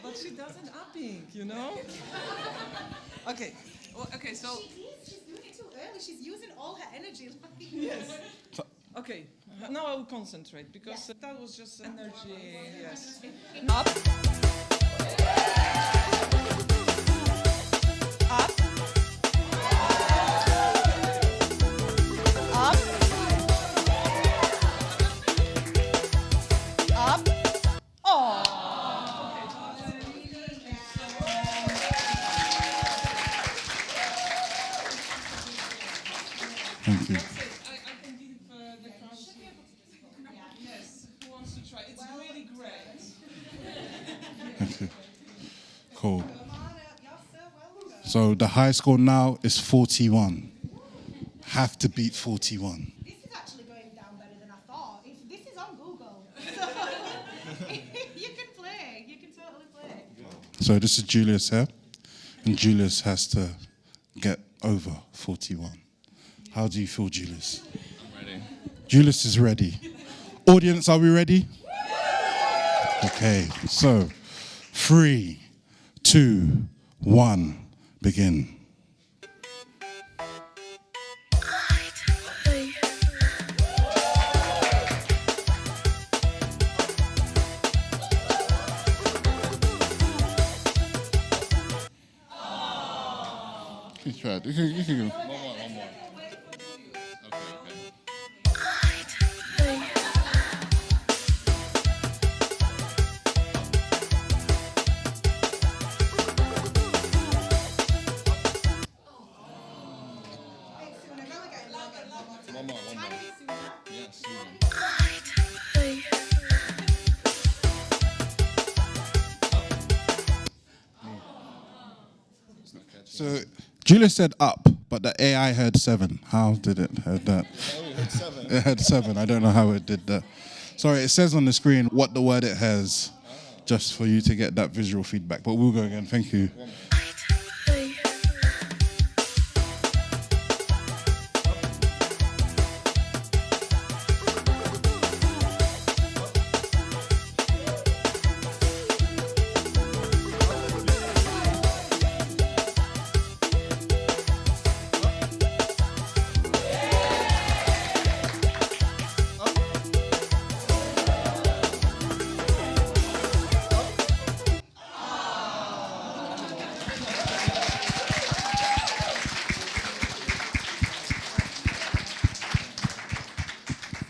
but she doesn't upping, Okay. Well, okay, so She's doing it too early. She's using all her energy. yes. Okay, now I will concentrate because that was just energy. Yes. Up. Up. Up. Up. Oh. Thank you. I can give the crowd. Yes. Who wants to try? It's really great. Thank you. Cool. Come on up. You're so well done. So the high score now is 41. Have to beat 41. This is actually going down better than I thought. This is on Google. So you can play. You can totally play. So this is Julius here. And Julius has to get over 41. How do you feel, Julius? I'm ready. Julius is ready. Audience, are we ready? Okay, so 3, 2, 1, begin. You tried. You can go. One more. Okay. One more. Yes. It's not catching. So Julius said up, but the AI heard 7. How did it heard that? Oh, we heard 7. It heard 7. I don't know how it did that. Sorry, it says on the screen what the word it has, just for you to get that visual feedback. But we'll go again. Thank you. One more.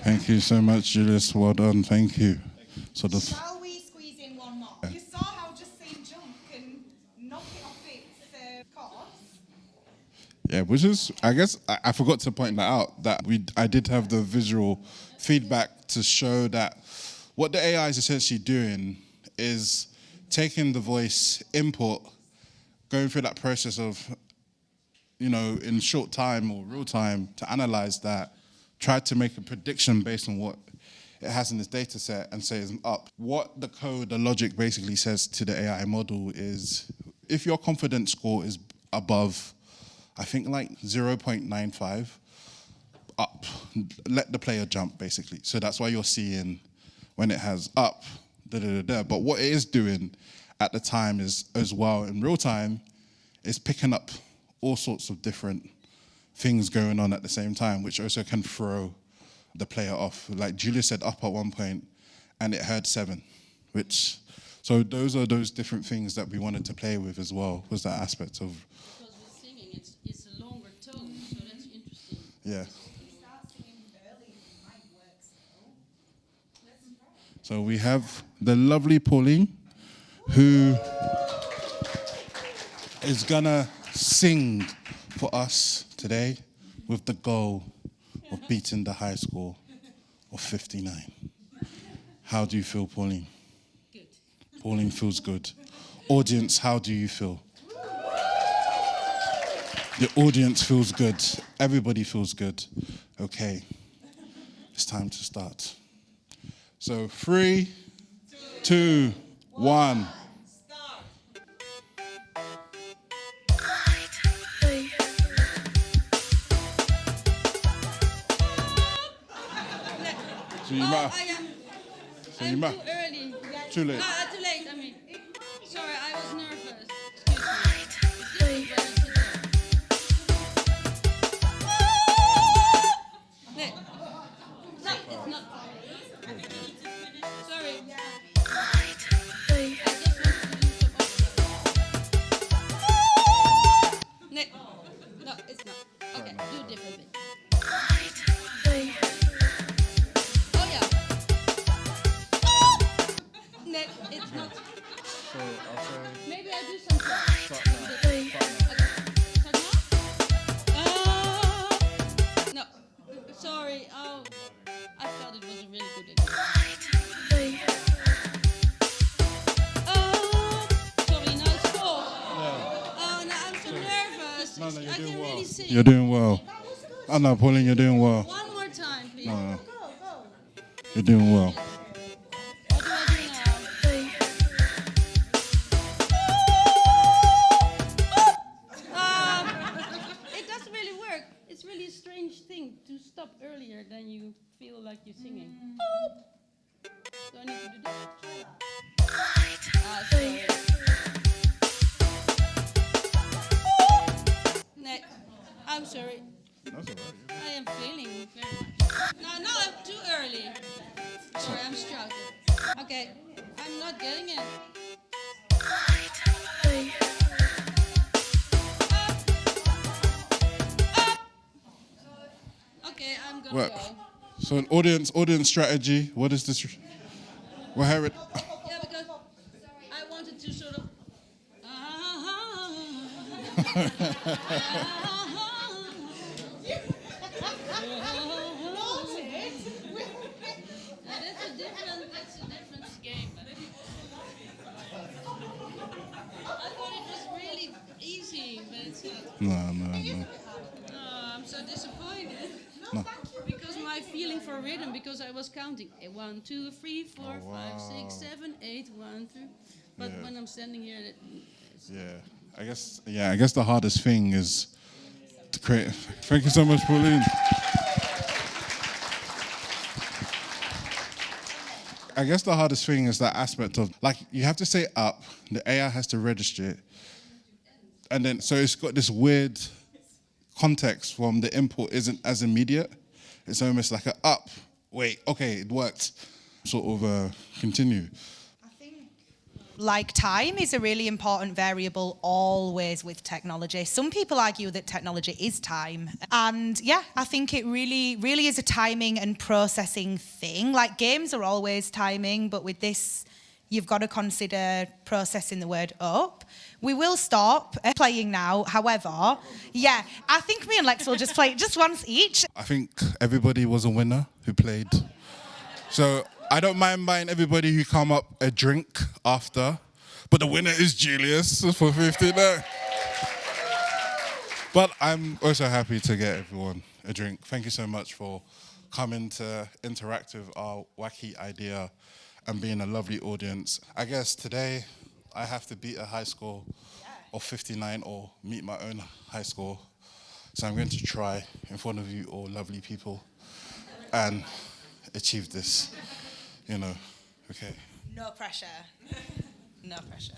Thank you so much, Julius. Well done. Thank you. So the Shall we squeeze in one more? You saw how just saying jump can knock it off its Yeah, which is, I guess, I forgot to point that out, that I did have the visual feedback to show that what the AI is essentially doing is taking the voice input, going through that process of, in short time or real time to analyze that, try to make a prediction based on what it has in this data set and say it's up. What the code, the logic basically says to the AI model is, if your confidence score is above, I think like 0.95, up, let the player jump basically. So that's why you're seeing when it has up, But what it is doing at the time is, as well, in real time, is picking up all sorts of different things going on at the same time, which also can throw the player off. Like Julia said up at one point, and it heard 7, so those are those different things that we wanted to play with as well, was that aspect of... Because with singing, it's a longer tone, so that's interesting. Yeah. So we have the lovely Pauline, who is gonna sing for us today with the goal of beating the high score of 59. How do you feel, Pauline? Good. Pauline feels good. Audience, how do you feel? The audience feels good. Everybody feels good. Okay, it's time to start. So 3, 2, 1. So you might. I'm too early. Too late. No, too late. I mean, sorry, I was nervous. Excuse me. No, it's not. Sorry. I just want to do some. No, it's not. Okay, do it differently. Oh yeah. No, it's not. So I'll say... Maybe I do something. Start now. Okay. Start now? No. Sorry. Oh, I thought it was a really good idea. Sorry, now it's full. Oh, no, I'm so nervous. No, I you're can doing well. really sing. You're doing well. Oh no, Pauline, you're doing well. One more time, please. No. You're doing well. What do I do now? It doesn't really work. It's really a strange thing to stop earlier than you feel like you're singing. Do I need to do that? Sorry. No, I'm sorry. That's all right. I am failing very much. No, I'm too early. Sorry, I'm struggling. Okay, I'm not getting it. Okay, I'm gonna Well, go. so an audience strategy. What is this? We'll hear it. Yeah, because I wanted to sort of. That's a different game. I thought it was really easy, but it's not. No. Oh, I'm so disappointed. No. Because my feeling for rhythm, because I was counting 1, 2, 3, 4, 5, 6, 7, 8, 1, 2. But Yeah. when I'm standing here, it's I guess the hardest thing is to create. Thank you so much, Pauline. I guess the hardest thing is that aspect of, like, you have to say up, the AI has to register it, and then so it's got this weird context from the input isn't as immediate. It's almost like a up, wait, okay, it worked, sort of continue. Like time is a really important variable always with technology. Some people argue that technology is time. And yeah, I think it really is a timing and processing thing. Like games are always timing, but with this, you've got to consider processing the word up. We will stop playing now. However, yeah, I think me and Lex will just play just once each. I think everybody was a winner who played. So I don't mind buying everybody who come up a drink after, but the winner is Julius for 50. But I'm also happy to get everyone a drink. Thank you so much for coming to interact with our wacky idea and being a lovely audience. I guess today I have to beat a high score of 59 or meet my own high score. So I'm going to try in front of you all lovely people and achieve this, you know, okay. No pressure. No pressure.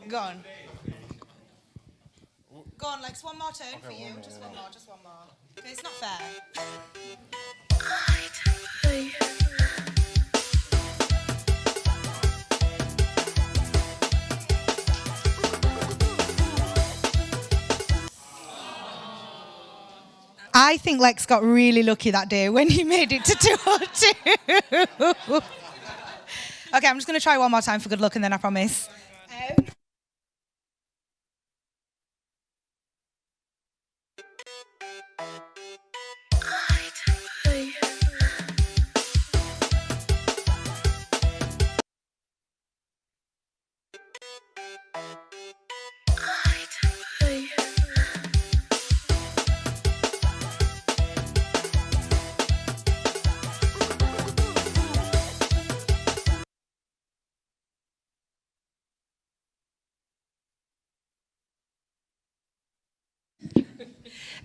Go on. Go on, Lex. One more turn for you. Just one more. Just one more. Okay, it's not fair. I think Lex got really lucky that day when he made it to 202. Okay, I'm just going to try one more time for good luck and then I promise.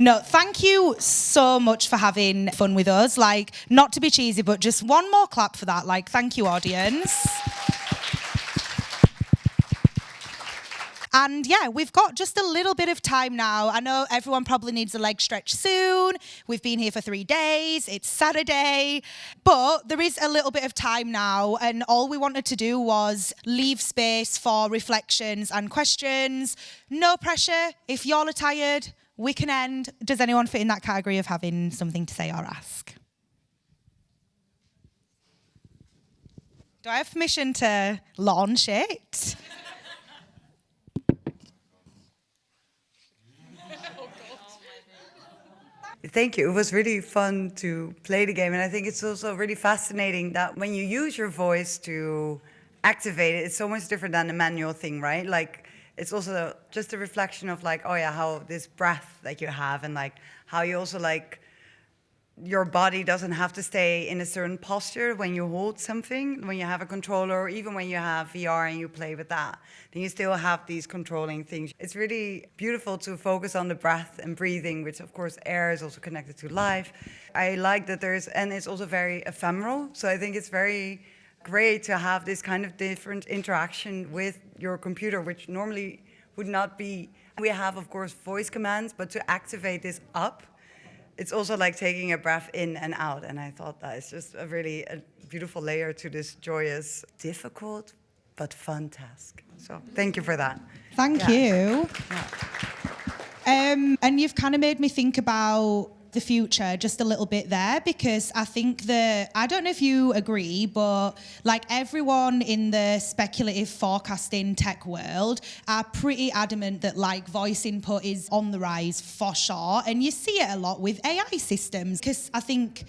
No, thank you so much for having fun with us. Like, not to be cheesy, but just one more clap for that. Like, thank you, audience. And yeah, we've got just a little bit of time now. I know everyone probably needs a leg stretch soon. We've been here for 3 days. It's Saturday. But there is a little bit of time now. And all we wanted to do was leave space for reflections and questions. No pressure. If y'all are tired, we can end. Does anyone fit in that category of having something to say or ask? Do I have permission to launch it? Thank you. It was really fun to play the game. And I think it's also really fascinating that when you use your voice to activate it, it's so much different than the manual thing, right? Like, it's also just a reflection of like, oh yeah, how this breath that you have and like how you also like, your body doesn't have to stay in a certain posture when you hold something, when you have a controller, or even when you have VR and you play with that, then you still have these controlling things. It's really beautiful to focus on the breath and breathing, which of course air is also connected to life. I like that and it's also very ephemeral. So I think it's very great to have this kind of different interaction with your computer, which normally would not be. We have, of course, voice commands, but to activate this up, it's also like taking a breath in and out. And I thought that is just a beautiful layer to this joyous, difficult, but fun task. So thank you for that. Thank you. Yeah. And you've kind of made me think about the future just a little bit there, because I think that, I don't know if you agree, but like everyone in the speculative forecasting tech world are pretty adamant that like voice input is on the rise for sure. And you see it a lot with AI systems, because I think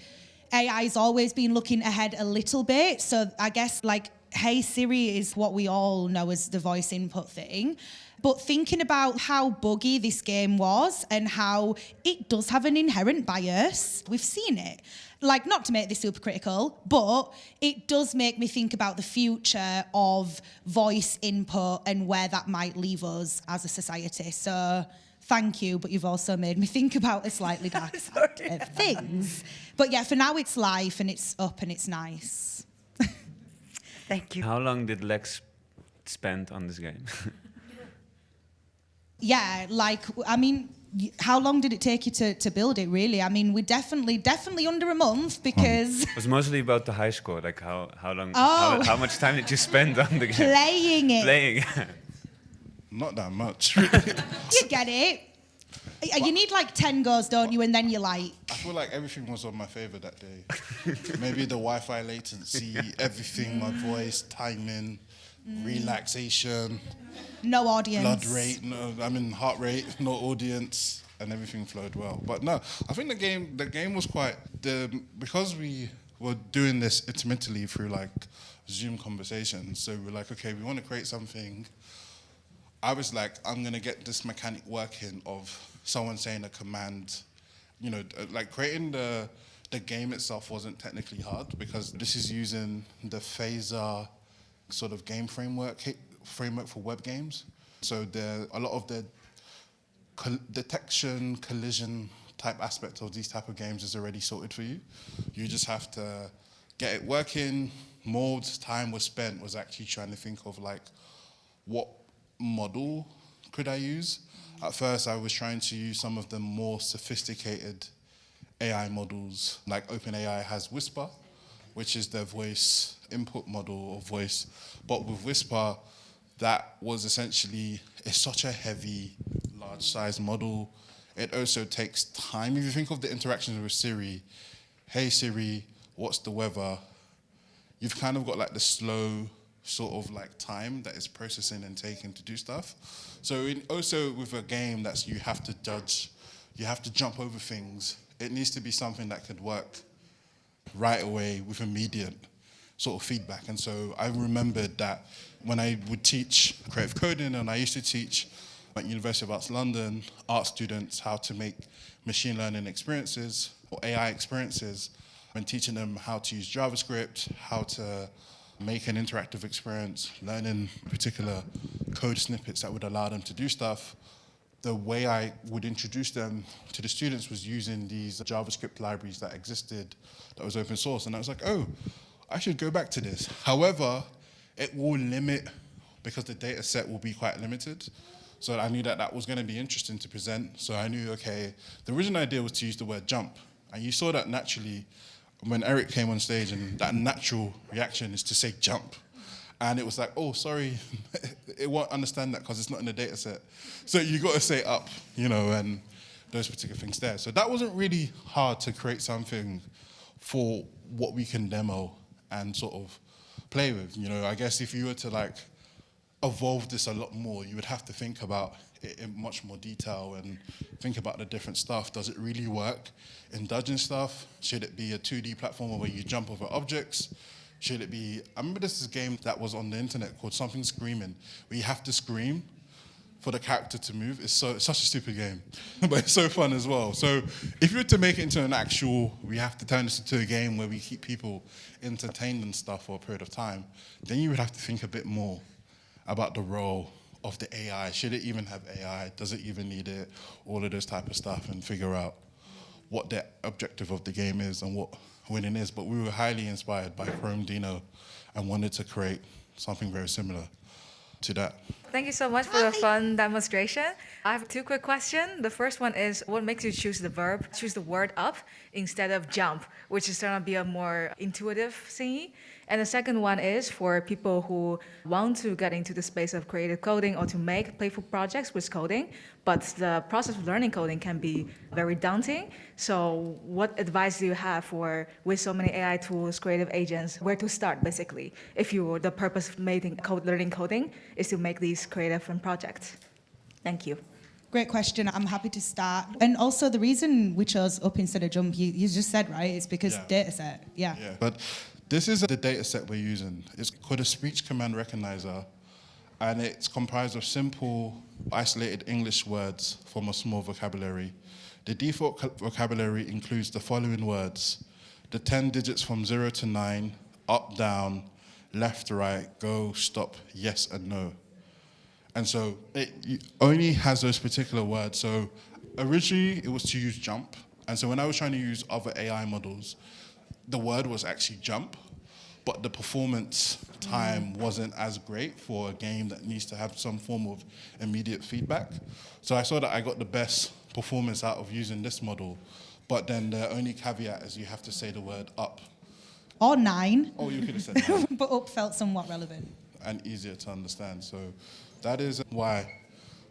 AI's always been looking ahead a little bit. So I guess like, Hey Siri is what we all know as the voice input thing. But thinking about how buggy this game was and how it does have an inherent bias, we've seen it. Like, not to make this super critical, but it does make me think about the future of voice input and where that might leave us as a society. So thank you, but you've also made me think about a slightly dark side of things. But yeah, for now it's life and it's up and it's nice. Thank you. How long did Lex spend on this game? Yeah, like, I mean, how long did it take you to build it, really? I mean, we definitely under a month because... It was mostly about the high score, like how long, Oh. how much time did you spend on the game? Playing it. Playing. Not that much. You get it. You need like 10 goes, don't you? And then you're like... I feel like everything was on my favor that day. Maybe the Wi-Fi latency, everything, my voice, timing, relaxation, No audience. blood rate, heart rate, no audience, and everything flowed well. But no, I think the game was quite because we were doing this intermittently through like Zoom conversations. So we're like, okay, we want to create something. I was like, I'm gonna get this mechanic working of someone saying a command. Like creating the game itself wasn't technically hard because this is using the phaser sort of game framework for web games. So a lot of the detection, collision type aspect of these type of games is already sorted for you. You just have to get it working. More time was spent was actually trying to think of like what model could I use. At first, I was trying to use some of the more sophisticated AI models, like OpenAI has Whisper, which is their voice input model of voice. But with Whisper, that was essentially, it's such a heavy, large size model. It also takes time. If you think of the interactions with Siri, hey Siri, what's the weather? You've kind of got like the slow sort of like time that it's processing and taking to do stuff. So also with a game that's you have to judge, you have to jump over things. It needs to be something that could work right away with immediate sort of feedback. And so I remembered that when I would teach creative coding, and I used to teach at University of Arts London, art students how to make machine learning experiences or AI experiences, and teaching them how to use JavaScript, how to make an interactive experience, learning particular code snippets that would allow them to do stuff. The way I would introduce them to the students was using these JavaScript libraries that existed, that was open source. And I was like, oh, I should go back to this. However, it will limit, because the data set will be quite limited. So I knew that that was going to be interesting to present. So I knew, okay, the original idea was to use the word jump. And you saw that naturally when Eric came on stage, and that natural reaction is to say jump. And it was like, oh, sorry, it won't understand that because it's not in the data set. So you got to say up, and those particular things there. So that wasn't really hard to create something for what we can demo and sort of play with. I guess if you were to like evolve this a lot more, you would have to think about it in much more detail and think about the different stuff. Does it really work in dodging stuff? Should it be a 2D platform where you jump over objects? Should it be, I remember this game that was on the internet called Something Screaming, where you have to scream for the character to move. It's such a stupid game, but it's so fun as well. So if you were to make it into an actual, we have to turn this into a game where we keep people entertained and stuff for a period of time, then you would have to think a bit more about the role of the AI. Should it even have AI? Does it even need it? All of those type of stuff, and figure out what the objective of the game is and what winning is. But we were highly inspired by Chrome Dino and wanted to create something very similar to that. Thank you so much for the fun demonstration. I have two quick questions. The first one is, what makes you choose the word up instead of jump, which is going to be a more intuitive thingy? And the second one is for people who want to get into the space of creative coding or to make playful projects with coding, but the process of learning coding can be very daunting. So what advice do you have for, with so many AI tools, creative agents, where to start basically, if the purpose of learning coding is to make these creative fun projects? Thank you. Great question. I'm happy to start. And also the reason we chose up instead of jump, you just said, right? It's because data set. Yeah. But this is the data set we're using. It's called a speech command recognizer, and it's comprised of simple, isolated English words from a small vocabulary. The default vocabulary includes the following words: the 10 digits from 0 to 9, up, down, left, right, go, stop, yes, and no. And so it only has those particular words. So originally it was to use jump. And so when I was trying to use other AI models, the word was actually jump. but the performance time wasn't as great for a game that needs to have some form of immediate feedback. So I saw that I got the best performance out of using this model, but then the only caveat is you have to say the word up. Or 9. Oh, you could have said 9. But up felt somewhat relevant. And easier to understand. So that is why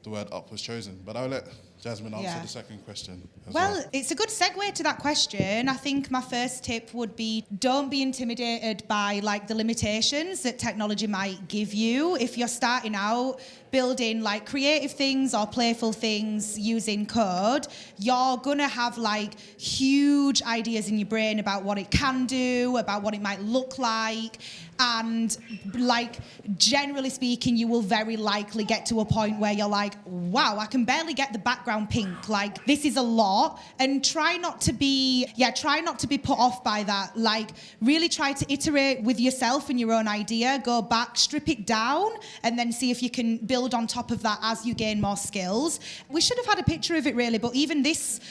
the word up was chosen. But I'll let Jazmin answer the second question as well. It's a good segue to that question. I think my first tip would be don't be intimidated by like the limitations that technology might give you. If you're starting out building like creative things or playful things using code, you're gonna have like huge ideas in your brain about what it can do, about what it might look like. And like generally speaking, you will very likely get to a point where you're like, wow, I can barely get the background pink. Like this is a lot. And try not to be put off by that. Like really try to iterate with yourself and your own idea, go back, strip it down, and then see if you can build on top of that as you gain more skills. We should have had a picture of it really, but even this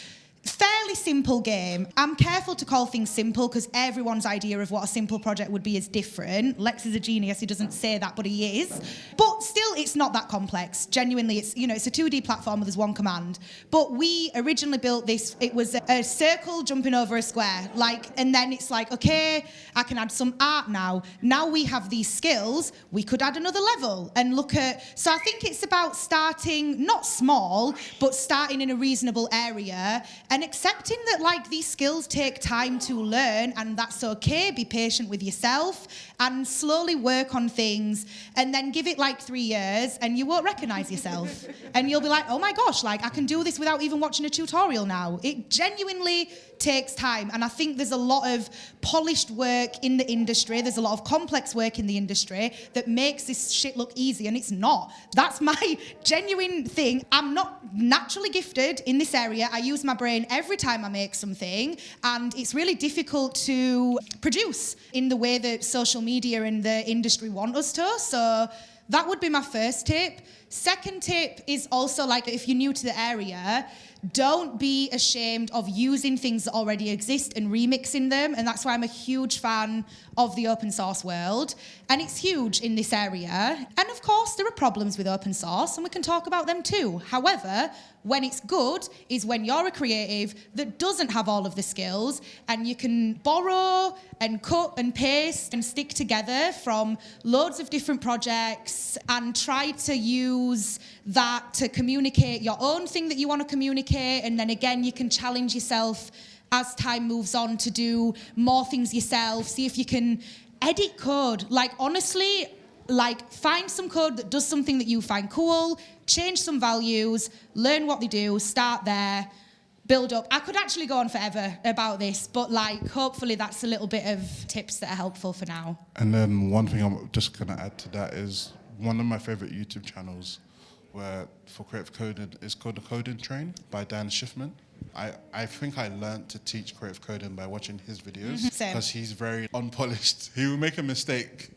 fairly simple game. I'm careful to call things simple because everyone's idea of what a simple project would be is different. Lex is a genius, he doesn't say that, but he is. But still, it's not that complex. Genuinely, it's a 2D platform with one command. But we originally built this, it was a circle jumping over a square. And then it's like, okay, I can add some art now. Now we have these skills, we could add another level and look at, so I think it's about starting, not small, but starting in a reasonable area and accepting that these skills take time to learn and that's okay. Be patient with yourself and slowly work on things and then give it 3 years and you won't recognize yourself. And you'll be like, oh my gosh, I can do this without even watching a tutorial now. It genuinely takes time. And I think there's a lot of polished work in the industry. There's a lot of complex work in the industry that makes this shit look easy and it's not. That's my genuine thing. I'm not naturally gifted in this area. I use my brain every time I make something and it's really difficult to produce in the way that social media and the industry want us to. So that would be my first tip. Second tip is also if you're new to the area, don't be ashamed of using things that already exist and remixing them. And that's why I'm a huge fan of the open source world. And it's huge in this area. And of course, there are problems with open source and we can talk about them too. However, when it's good is when you're a creative that doesn't have all of the skills and you can borrow and cut and paste and stick together from loads of different projects and try to use that to communicate your own thing that you want to communicate. And then again, you can challenge yourself as time moves on to do more things yourself. See if you can edit code. Honestly, find some code that does something that you find cool, change some values, learn what they do, start there, build up. I could actually go on forever about this, but hopefully that's a little bit of tips that are helpful for now. And then one thing I'm just going to add to that is one of my favorite YouTube channels for creative coding is called The Coding Train by Dan Schiffman. I think I learned to teach creative coding by watching his videos because he's very unpolished. He will make a mistake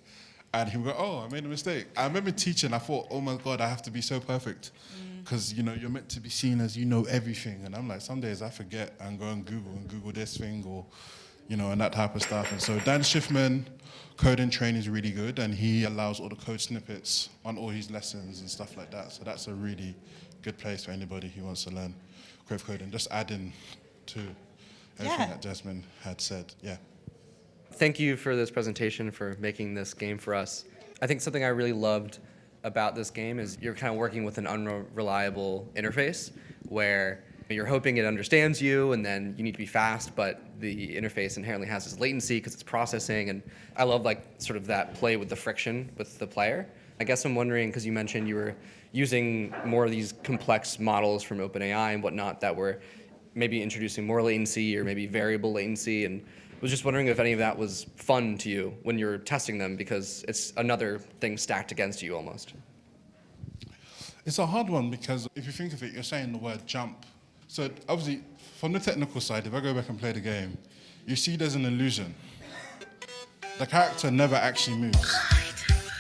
and he'll go, oh, I made a mistake. I remember teaching, I thought, oh my God, I have to be so perfect because, you're meant to be seen as you know everything. And I'm like, some days I forget and go and Google this thing or, and that type of stuff. And so Dan Schiffman, Coding Train is really good and he allows all the code snippets on all his lessons and stuff like that. So that's a really good place for anybody who wants to learn creative coding. Just adding to everything that Jazmin had said. Yeah. Thank you for this presentation, for making this game for us. I think something I really loved about this game is you're kind of working with an unreliable interface where you're hoping it understands you and then you need to be fast, but the interface inherently has this latency because it's processing. And I love sort of that play with the friction with the player. I guess I'm wondering, because you mentioned you were using more of these complex models from OpenAI and whatnot that were maybe introducing more latency or maybe variable latency, and was just wondering if any of that was fun to you when you're testing them, because it's another thing stacked against you almost. It's a hard one because if you think of it, you're saying the word jump. So obviously, from the technical side, if I go back and play the game, you see there's an illusion. The character never actually moves.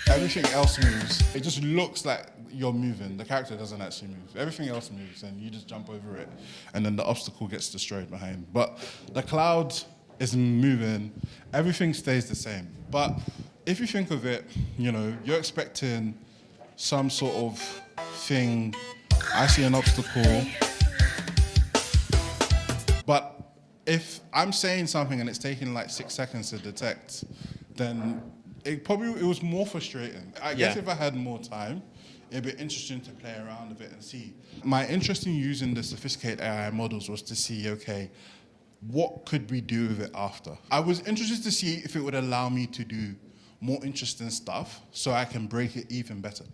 Everything else moves. It just looks like you're moving. The character doesn't actually move. Everything else moves and you just jump over it and then the obstacle gets destroyed behind. But the cloud is moving, everything stays the same. But if you think of it, you're expecting some sort of thing. I see an obstacle. But if I'm saying something and it's taking like 6 seconds to detect, then it was more frustrating. I guess if I had more time, it'd be interesting to play around with it and see. My interest in using the sophisticated AI models was to see, okay, what could we do with it after? I was interested to see if it would allow me to do more interesting stuff so I can break it even better.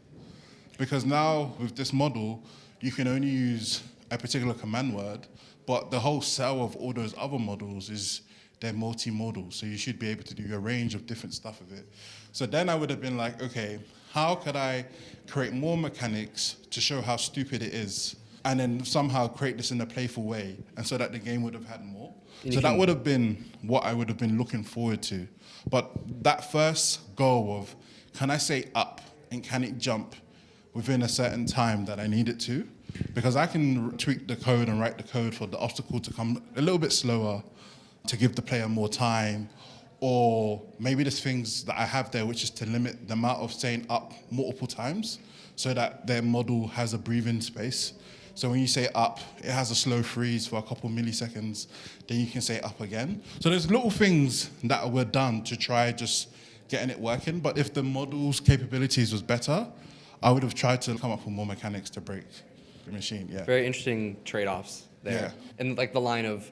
Because now with this model, you can only use a particular command word, but the whole sell of all those other models is they're multimodal, so you should be able to do a range of different stuff with it. So then I would have been like, okay, how could I create more mechanics to show how stupid it is, and then somehow create this in a playful way, and so that the game would have had more? So that would have been what I would have been looking forward to. But that first goal of, can I say up, and can it jump within a certain time that I need it to? Because I can tweak the code and write the code for the obstacle to come a little bit slower, to give the player more time, or maybe there's things that I have there which is to limit the amount of saying up multiple times so that their model has a breathing space. So when you say up, it has a slow freeze for a couple milliseconds, then you can say up again. So there's little things that were done to try just getting it working, but if the model's capabilities was better, I would have tried to come up with more mechanics to break the machine, Very interesting trade-offs there. Yeah. And like the line of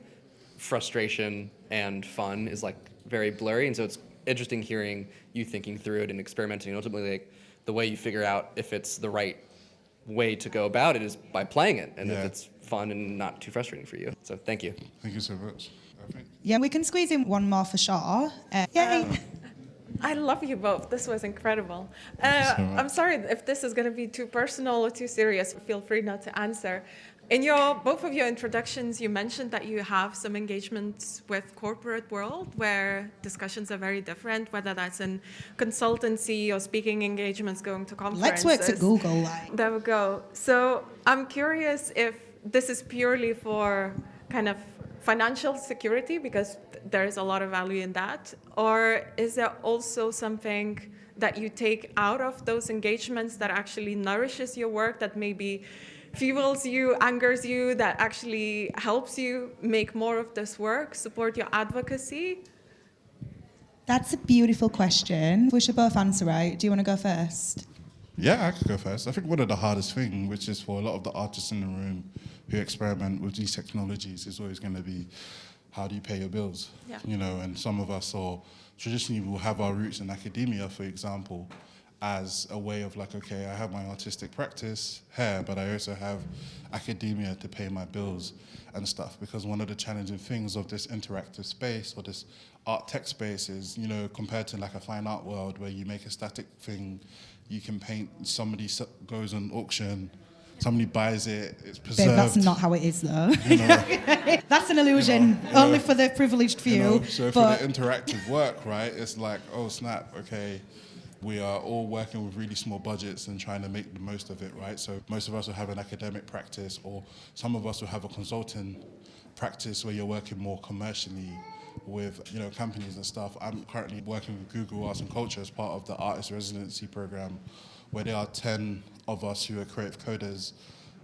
frustration and fun is like very blurry, and so it's interesting hearing you thinking through it and experimenting. And ultimately, like, the way you figure out if it's the right way to go about it is by playing it, and if it's fun and not too frustrating for you. So thank you. Thank you so much. Yeah, we can squeeze in one more for sure. Yay. I love you both. This was incredible. I'm sorry if this is going to be too personal or too serious. Feel free not to answer. In both of your introductions, you mentioned that you have some engagements with corporate world where discussions are very different, whether that's in consultancy or speaking engagements, going to conferences. Lex works at Google. There we go. So I'm curious if this is purely for kind of financial security, because there is a lot of value in that, or is there also something that you take out of those engagements that actually nourishes your work, that maybe fuels you, angers you, that actually helps you make more of this work, support your advocacy? That's a beautiful question. We should both answer, right? Do you want to go first? Yeah, I could go first. I think one of the hardest things, which is for a lot of the artists in the room who experiment with these technologies, is always going to be, how do you pay your bills? Yeah. And some of us, or traditionally, will have our roots in academia, for example, as a way of like, okay, I have my artistic practice here, but I also have academia to pay my bills and stuff. Because one of the challenging things of this interactive space or this art tech space is, compared to like a fine art world where you make a static thing, you can paint, somebody goes on auction, somebody buys it, it's preserved. Babe, that's not how it is though. That's an illusion, only for the privileged few. So for the interactive work, right, it's like, oh snap, okay, we are all working with really small budgets and trying to make the most of it, right? So most of us will have an academic practice, or some of us will have a consulting practice where you're working more commercially with companies and stuff. I'm currently working with Google Arts and Culture as part of the artist residency program, where there are 10 of us who are creative coders,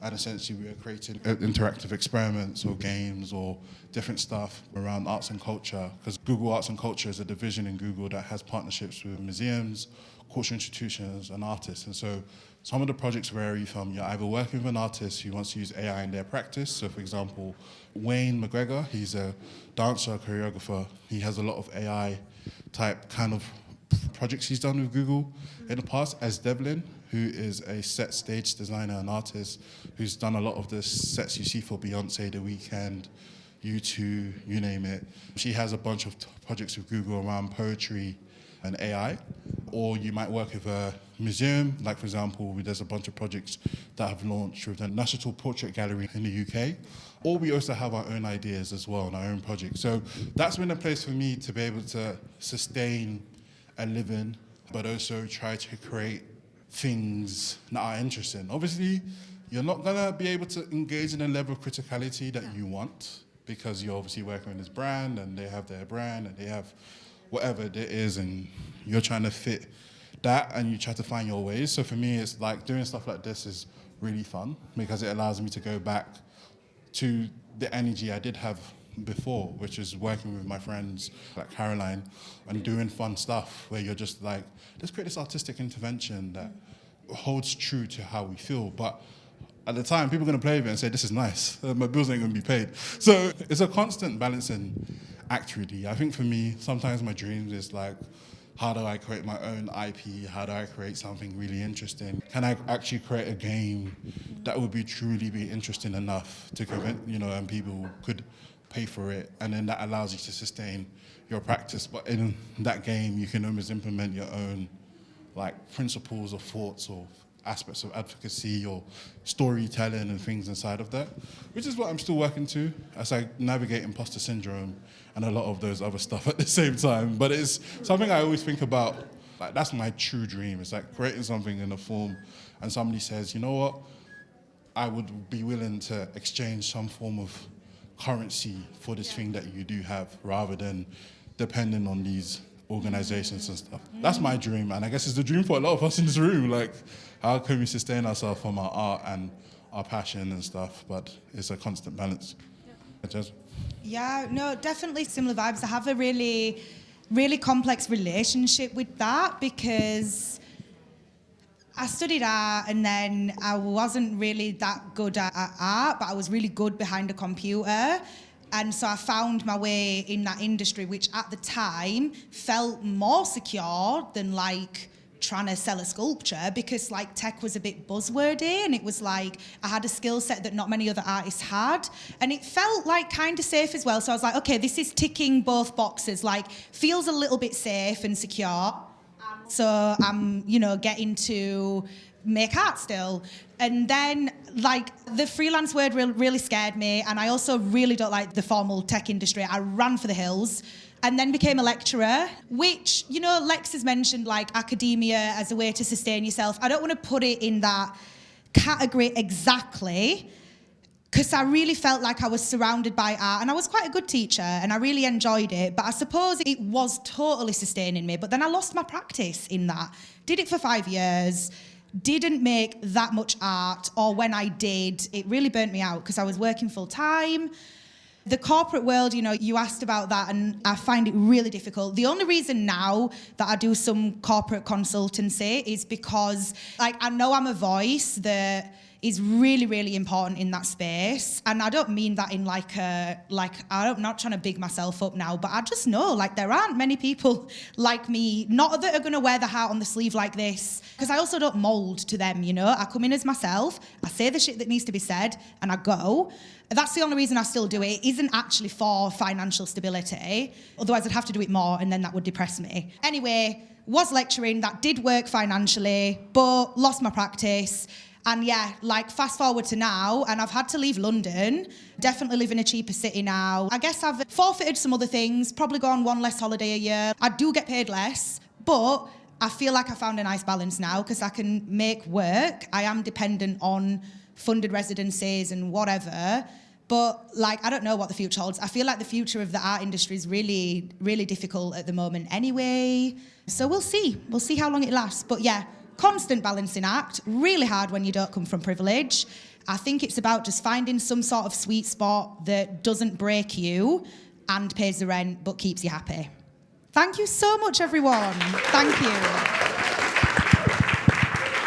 and essentially we are creating interactive experiments or games or different stuff around arts and culture, because Google Arts and Culture is a division in Google that has partnerships with museums, cultural institutions, and artists. And so some of the projects vary from you're either working with an artist who wants to use AI in their practice. So for example, Wayne McGregor, he's a dancer, choreographer. He has a lot of AI type kind of projects he's done with Google in the past. As Devlin, who is a set stage designer and artist who's done a lot of the sets you see for Beyonce, The Weeknd, U2, you name it. She has a bunch of projects with Google around poetry and AI. Or you might work with a museum, like for example, there's a bunch of projects that have launched with the National Portrait Gallery in the UK. Or we also have our own ideas as well and our own projects. So that's been a place for me to be able to sustain a living, but also try to create things that are interesting. Obviously, you're not gonna be able to engage in a level of criticality that you want, because you're obviously working with this brand and they have their brand and they have whatever it is, and you're trying to fit that and you try to find your ways. So for me, it's like doing stuff like this is really fun because it allows me to go back to the energy I did have before, which is working with my friends like Caroline and doing fun stuff where you're just like, let's create this artistic intervention that holds true to how we feel. But at the time, people are going to play with it and say, this is nice, my bills ain't going to be paid. So it's a constant balancing act, really. I think for me, sometimes my dreams is like, how do I create my own IP? How do I create something really interesting? Can I actually create a game that would truly be interesting enough to convince, and people could pay for it, and then that allows you to sustain your practice. But in that game, you can almost implement your own principles or thoughts or aspects of advocacy or storytelling and things inside of that, which is what I'm still working to as I navigate imposter syndrome and a lot of those other stuff at the same time. But it's something I always think about, that's my true dream. It's like creating something in a form and somebody says, you know what, I would be willing to exchange some form of currency for this thing that you do have, rather than depending on these organizations and stuff. That's my dream, and I guess it's the dream for a lot of us in this room. Like, how can we sustain ourselves from our art and our passion and stuff? But it's a constant balance. Yeah, no, definitely similar vibes. I have a really, really complex relationship with that because I studied art and then I wasn't really that good at art, but I was really good behind a computer. And so I found my way in that industry, which at the time felt more secure than trying to sell a sculpture, because tech was a bit buzzwordy, and it was I had a skill set that not many other artists had, and it felt kind of safe as well. So I was like, okay, this is ticking both boxes, feels a little bit safe and secure. So I'm, getting to make art still. And then the freelance word really scared me, and I also really don't like the formal tech industry. I ran for the hills and then became a lecturer, which, Lex has mentioned academia as a way to sustain yourself. I don't want to put it in that category exactly, because I really felt like I was surrounded by art, and I was quite a good teacher and I really enjoyed it, but I suppose it was totally sustaining me. But then I lost my practice in that. Did it for 5 years, didn't make that much art, or when I did, it really burnt me out because I was working full time. The corporate world, you asked about that, and I find it really difficult. The only reason now that I do some corporate consultancy is because I know I'm a voice that is really, really important in that space. And I don't mean that in I'm not trying to big myself up now, but I just know there aren't many people like me, not that are going to wear the heart on the sleeve like this, because I also don't mold to them, I come in as myself, I say the shit that needs to be said, and I go. That's the only reason I still do it. It isn't actually for financial stability. Otherwise I'd have to do it more, and then that would depress me. Anyway, was lecturing, that did work financially, but lost my practice. And yeah, fast forward to now, and I've had to leave London, definitely live in a cheaper city now. I guess I've forfeited some other things, probably go on one less holiday a year. I do get paid less, but I feel like I found a nice balance now because I can make work. I am dependent on funded residencies and whatever, but I don't know what the future holds. I feel like the future of the art industry is really, really difficult at the moment anyway. So we'll see how long it lasts. But yeah, constant balancing act, really hard when you don't come from privilege. I think it's about just finding some sort of sweet spot that doesn't break you and pays the rent but keeps you happy. Thank you so much, everyone. Thank you.